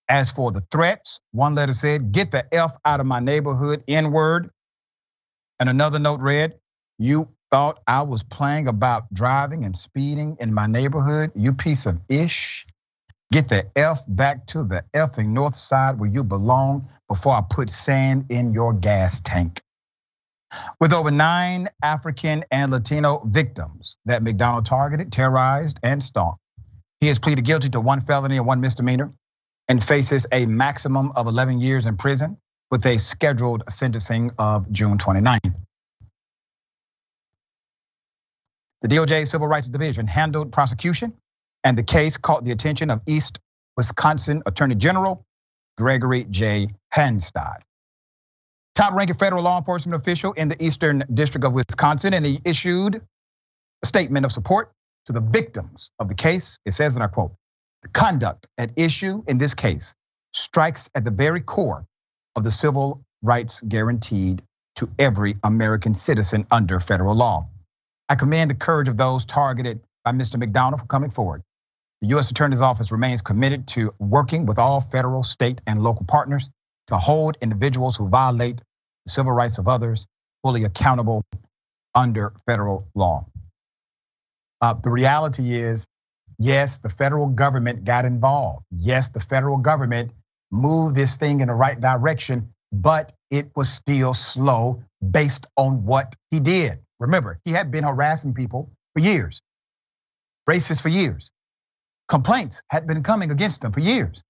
As for the threats, one letter said, "Get the F out of my neighborhood, N-word." And another note read, "You thought I was playing about driving and speeding in my neighborhood, you piece of ish. Get the F back to the effing north side where you belong before I put sand in your gas tank." With over 9 African and Latino victims that McDonald targeted, terrorized, and stalked, he has pleaded guilty to 1 felony and 1 misdemeanor and faces a maximum of 11 years in prison with a scheduled sentencing of June 29th. The DOJ Civil Rights Division handled prosecution, and the case caught the attention of East Wisconsin Attorney General Gregory J. Hanstad, top-ranking federal law enforcement official in the Eastern District of Wisconsin, and he issued a statement of support to the victims of the case. It says, and I quote, "The conduct at issue in this case strikes at the very core of the civil rights guaranteed to every American citizen under federal law. I commend the courage of those targeted by Mr. McDonald for coming forward. The U.S. Attorney's Office remains committed to working with all federal, state, and local partners to hold individuals who violate the civil rights of others fully accountable under federal law." The reality is, yes, the federal government got involved. Yes, the federal government moved this thing in the right direction, but it was still slow based on what he did. Remember, he had been harassing people for years, racist for years. Complaints had been coming against him for years.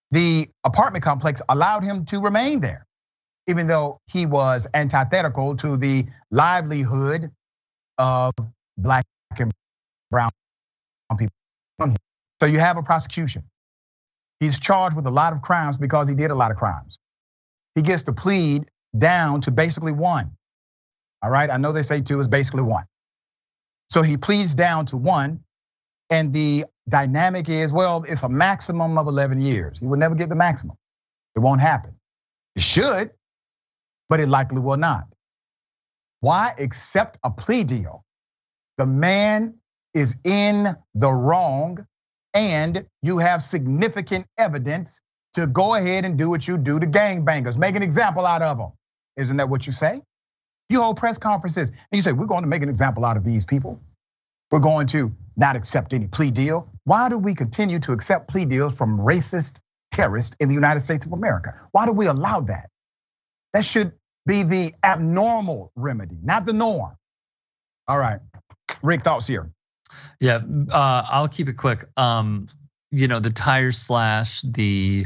The apartment complex allowed him to remain there, even though he was antithetical to the livelihood of black and brown people. So you have a prosecution. He's charged with a lot of crimes because he did a lot of crimes. He gets to plead down to basically 1. All right, I know they say 2 is basically 1. So he pleads down to 1, and the dynamic is, well, it's a maximum of 11 years. He will never get the maximum. It won't happen. It should, but it likely will not. Why accept a plea deal? The man is in the wrong, and you have significant evidence to go ahead and do what you do to gangbangers. Make an example out of them. Isn't that what you say? You hold press conferences and you say, we're going to make an example out of these people. We're going to not accept any plea deal. Why do we continue to accept plea deals from racist terrorists in the United States of America? Why do we allow that? That should be the abnormal remedy, not the norm. All right, Rick, thoughts here? Yeah, I'll keep it quick. The tire slash, the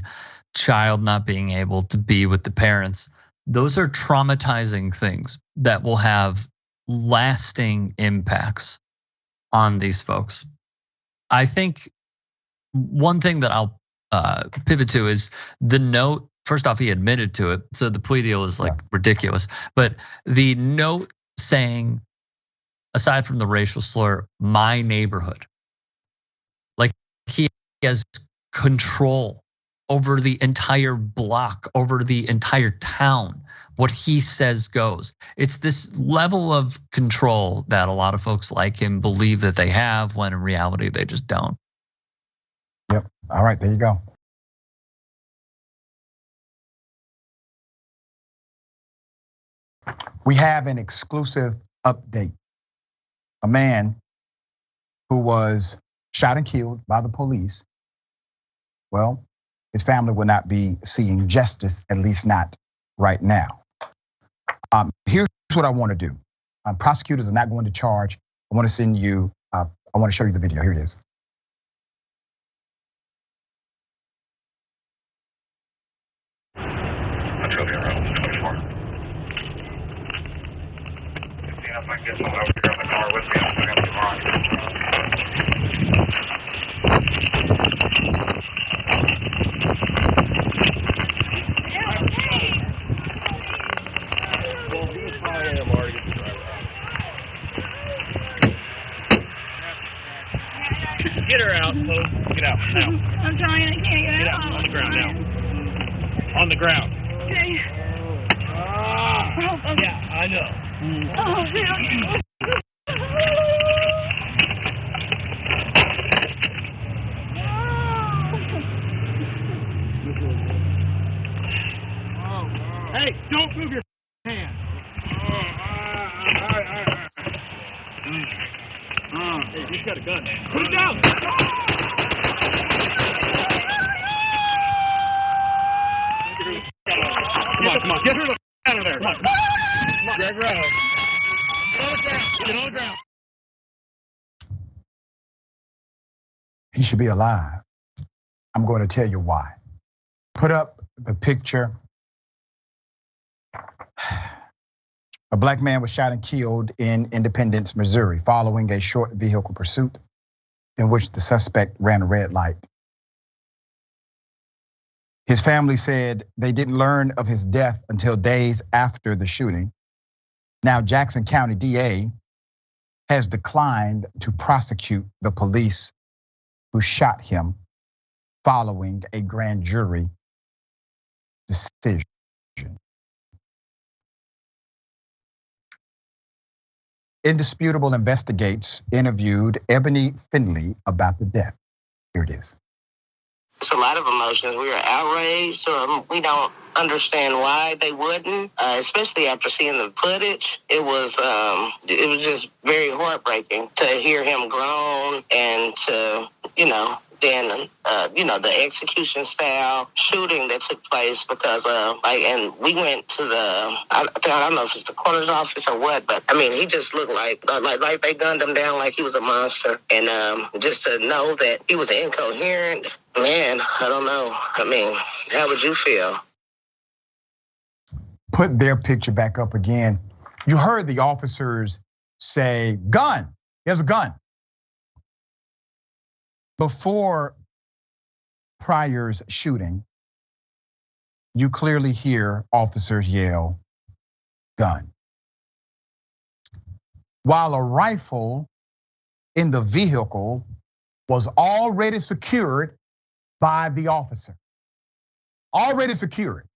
child not being able to be with the parents, those are traumatizing things that will have lasting impacts on these folks. I think one thing that I'll pivot to is the note. First off, he admitted to it, so the plea deal is like ridiculous. But the note saying, aside from the racial slur, my neighborhood. Like, he has control over the entire block, over the entire town. What he says goes. It's this level of control that a lot of folks like him believe that they have, when in reality they just don't. Yep. All right, there you go. We have an exclusive update. A man who was shot and killed by the police. Well, his family will not be seeing justice, at least not right now. Here's what I want to do. Prosecutors are not going to charge. I want to send you, I want to show you the video. Here it is. If I can get someone over here in the car with me, I'm going to Get her out, folks. Get out now. I'm trying, I can't get Get out. out on the ground now. On the ground. Okay. Oh, okay. Yeah, I know. Oh, man. Hey, don't move your hand. Hey, he's got a gun. Put it down. Come on. Get her the out of there. Come on. Greg Rose. Get on the ground. Get on the ground. He should be alive. I'm going to tell you why. Put up the picture. A black man was shot and killed in Independence, Missouri, following a short vehicle pursuit in which the suspect ran a red light. His family said they didn't learn of his death until days after the shooting. Now, Jackson County DA has declined to prosecute the police who shot him following a grand jury decision. Indisputable Investigates interviewed Ebony Finley about the death. Here it is. It's a lot of emotions. We are outraged. We don't understand why they wouldn't, especially after seeing the footage. It was just very heartbreaking to hear him groan and to, then the execution style shooting that took place because and we went to I don't know if it's the coroner's office or what, but I mean he just looked like they gunned him down like he was a monster, and just to know that he was incoherent, man, I don't know. I mean, how would you feel? Put their picture back up again. You heard the officers say, "Gun, there's a gun." Before Pryor's shooting, you clearly hear officers yell, "Gun." While a rifle in the vehicle was already secured by the officer. Already secured.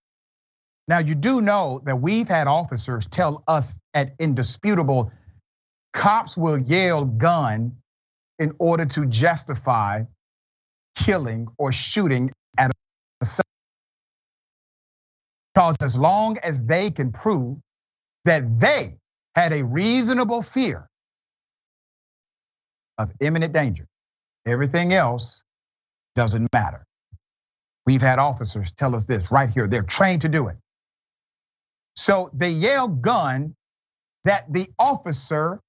Now, you do know that we've had officers tell us at Indisputable, cops will yell "gun" in order to justify killing or shooting at a cell. Because as long as they can prove that they had a reasonable fear of imminent danger, everything else doesn't matter. We've had officers tell us this right here. They're trained to do it. So they yell "gun" that the officer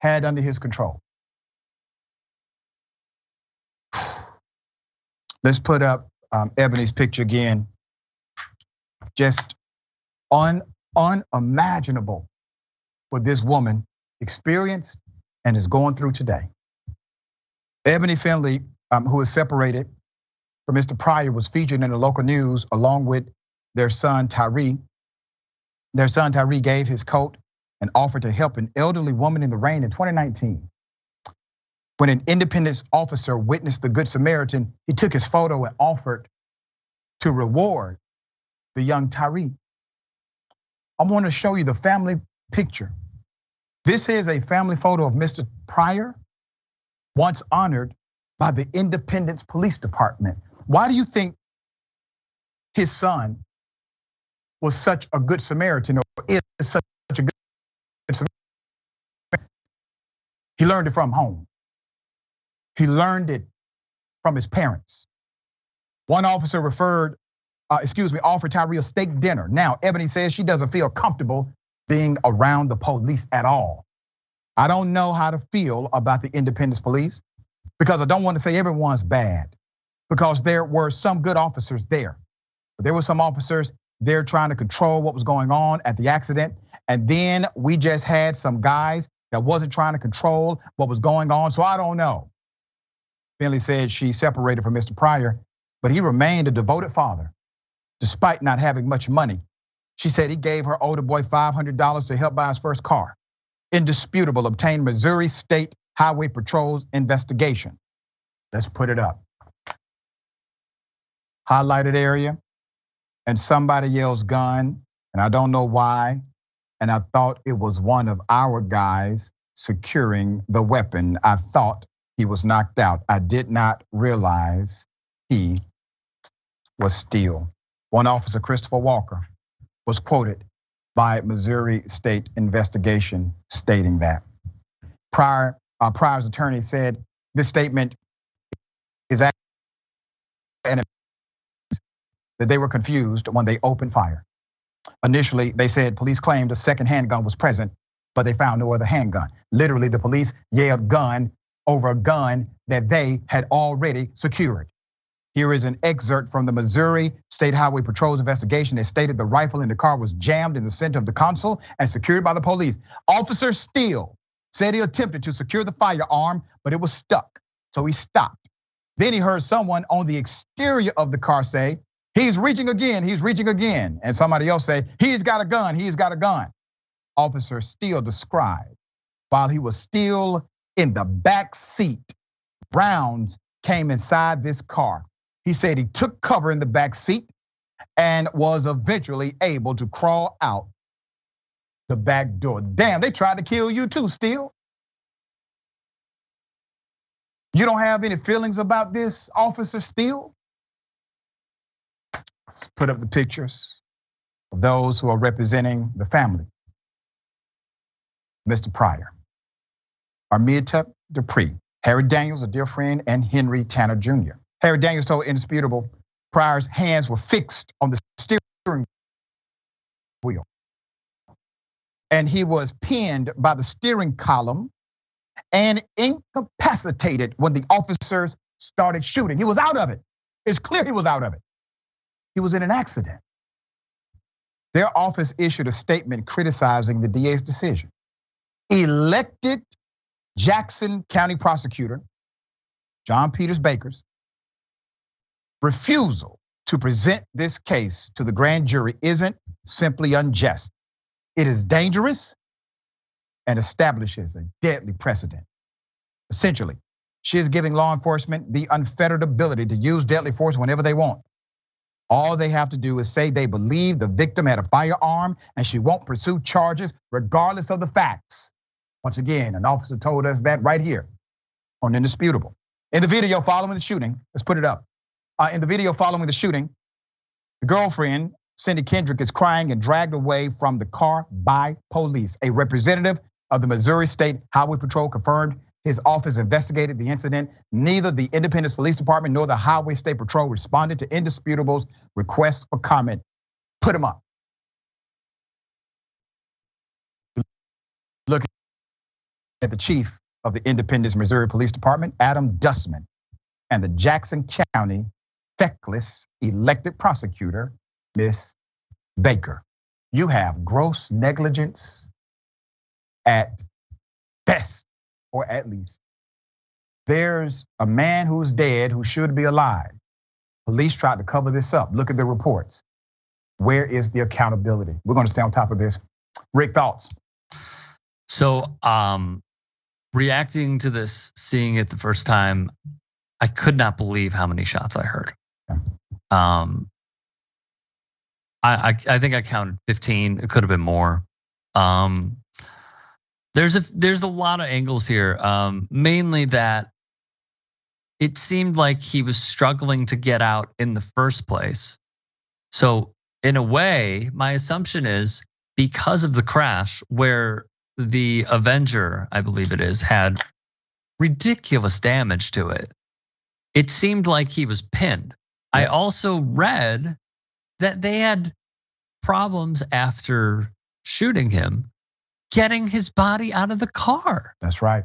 had under his control. Let's put up Ebony's picture again. Just unimaginable what this woman experienced and is going through today. Ebony Finley, who is separated from Mr. Pryor, was featured in the local news along with their son Tyree. Their son Tyree gave his coat and offered to help an elderly woman in the rain in 2019. When an Independence officer witnessed the Good Samaritan, he took his photo and offered to reward the young Tyree. I want to show you the family picture. This is a family photo of Mr. Pryor, once honored by the Independence Police Department. Why do you think his son was such a good Samaritan, or is such a good Samaritan? He learned it from home. He learned it from his parents. One officer offered Tyree a steak dinner. Now, Ebony says she doesn't feel comfortable being around the police at all. I don't know how to feel about the Independence Police because I don't want to say everyone's bad, because there were some good officers there. But there were some officers there trying to control what was going on at the accident. And then we just had some guys that wasn't trying to control what was going on. So I don't know. Finley said she separated from Mr. Pryor, but he remained a devoted father despite not having much money. She said he gave her older boy $500 to help buy his first car. Indisputable, obtained Missouri State Highway Patrol's investigation. Let's put it up. Highlighted area, and somebody yells gun, and I don't know why, and I thought it was one of our guys securing the weapon. I thought he was knocked out. I did not realize he was still. One officer, Christopher Walker, was quoted by Missouri State investigation stating that. Pryor's attorney said this statement is actually that they were confused when they opened fire. Initially, they said police claimed a second handgun was present, but they found no other handgun. Literally, the police yelled gun over a gun that they had already secured. Here is an excerpt from the Missouri State Highway Patrol's investigation. It stated the rifle in the car was jammed in the center of the console and secured by the police. Officer Steele said he attempted to secure the firearm, but it was stuck, so he stopped. Then he heard someone on the exterior of the car say, "He's reaching again, he's reaching again." And somebody else say, "He's got a gun, he's got a gun." Officer Steele described while he was still in the back seat, rounds came inside this car. He said he took cover in the back seat and was eventually able to crawl out the back door. Damn, they tried to kill you too, Steele. You don't have any feelings about this, Officer Steele? Let's put up the pictures of those who are representing the family. Mr. Pryor, Armita Dupree, Harry Daniels, a dear friend, and Henry Tanner Jr. Harry Daniels told Indisputable Pryor's hands were fixed on the steering wheel, and he was pinned by the steering column and incapacitated when the officers started shooting. He was out of it. It's clear he was out of it. He was in an accident. Their office issued a statement criticizing the DA's decision. Elected Jackson County prosecutor John Peters Baker's refusal to present this case to the grand jury isn't simply unjust. It is dangerous and establishes a deadly precedent. Essentially, she is giving law enforcement the unfettered ability to use deadly force whenever they want. All they have to do is say they believe the victim had a firearm and she won't pursue charges regardless of the facts. Once again, an officer told us that right here on Indisputable. In the video following the shooting, let's put it up. In the video following the shooting, the girlfriend, Cindy Kendrick, is crying and dragged away from the car by police. A representative of the Missouri State Highway Patrol confirmed his office investigated the incident. Neither the Independence Police Department nor the Highway State Patrol responded to Indisputable's request for comment. Put him up. Look at the chief of the Independence Missouri Police Department, Adam Dustman, and the Jackson County feckless elected prosecutor, Miss Baker. You have gross negligence at best, or at least. There's a man who's dead who should be alive. Police tried to cover this up. Look at the reports. Where is the accountability? We're gonna stay on top of this. Rick, thoughts? So reacting to this, seeing it the first time, I could not believe how many shots I heard. I think I counted 15. It could have been more. There's a lot of angles here. Mainly that it seemed like he was struggling to get out in the first place. So in a way, my assumption is because of the crash where the Avenger, I believe it is, had ridiculous damage to it. It seemed like he was pinned. I also read that they had problems after shooting him getting his body out of the car. That's right.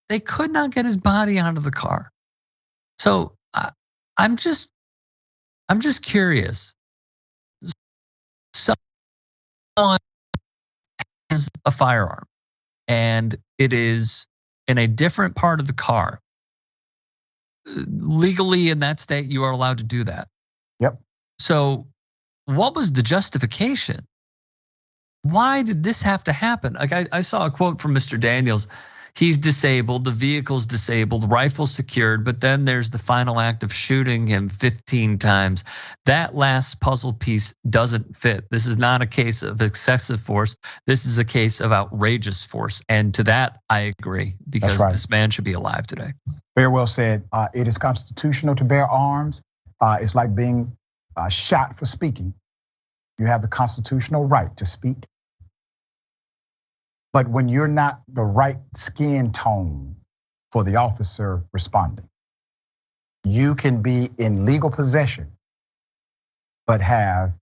They could not get his body out of the car. So I'm just curious. Someone has a firearm and it is in a different part of the car. Legally in that state, you are allowed to do that. Yep. So what was the justification? Why did this have to happen? Like I saw a quote from Mr. Daniels. He's disabled, the vehicle's disabled, rifle secured, but then there's the final act of shooting him 15 times. That last puzzle piece doesn't fit. This is not a case of excessive force. This is a case of outrageous force. And to that, I agree, because this man should be alive today. Very well said. It is constitutional to bear arms. It's like being shot for speaking. You have the constitutional right to speak. But when you're not the right skin tone for the officer responding, you can be in legal possession, but have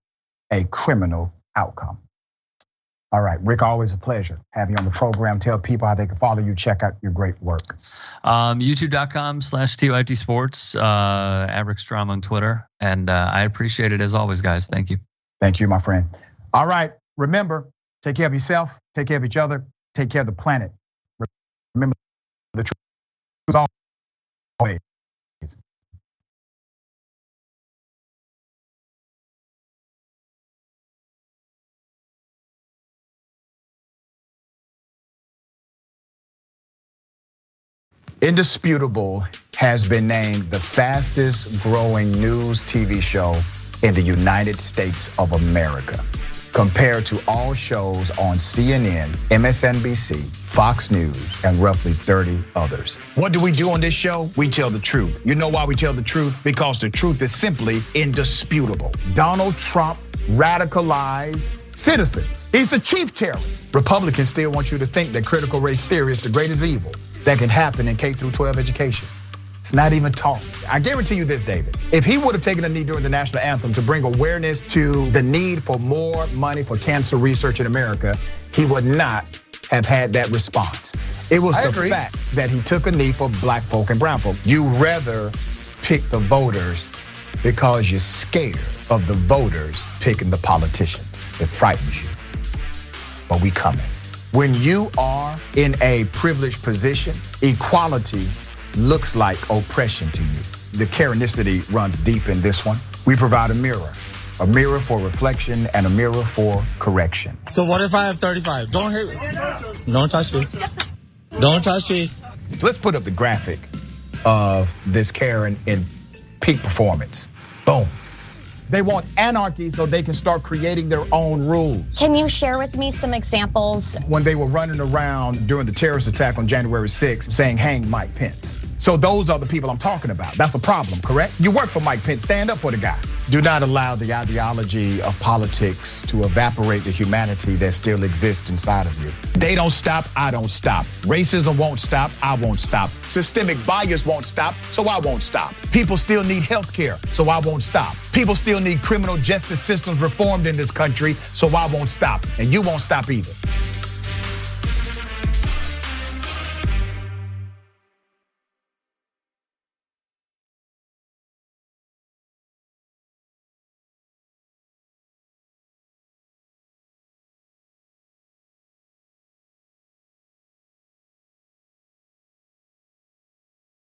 a criminal outcome. All right, Rick, always a pleasure having you on the program. Tell people how they can follow you, check out your great work. YouTube.com/TYT Sports, Rick Strom on Twitter. And I appreciate it as always, guys. Thank you. Thank you, my friend. All right, remember, take care of yourself, take care of each other, take care of the planet. Remember, the truth is always. Indisputable has been named the fastest growing news TV show in the United States of America, compared to all shows on CNN, MSNBC, Fox News, and roughly 30 others. What do we do on this show? We tell the truth. You know why we tell the truth? Because the truth is simply indisputable. Donald Trump radicalized citizens. He's the chief terrorist. Republicans still want you to think that critical race theory is the greatest evil that can happen in K through 12 education. It's not even taught. I guarantee you this, David. If he would have taken a knee during the national anthem to bring awareness to the need for more money for cancer research in America, he would not have had that response. It was the fact that he took a knee for black folk and brown folk. You rather pick the voters because you're scared of the voters picking the politicians. It frightens you, but we coming. When you are in a privileged position, equality looks like oppression to you. The Karenicity runs deep in this one. We provide a mirror for reflection and a mirror for correction. So what if I have 35? Don't hit me. Don't touch me. Don't touch me. So let's put up the graphic of this Karen in peak performance. Boom. They want anarchy so they can start creating their own rules. Can you share with me some examples? When they were running around during the terrorist attack on January 6th saying hang Mike Pence. So those are the people I'm talking about. That's a problem, correct? You work for Mike Pence, stand up for the guy. Do not allow the ideology of politics to evaporate the humanity that still exists inside of you. They don't stop, I don't stop. Racism won't stop, I won't stop. Systemic bias won't stop, so I won't stop. People still need health care, so I won't stop. People still need criminal justice systems reformed in this country, so I won't stop. And you won't stop either.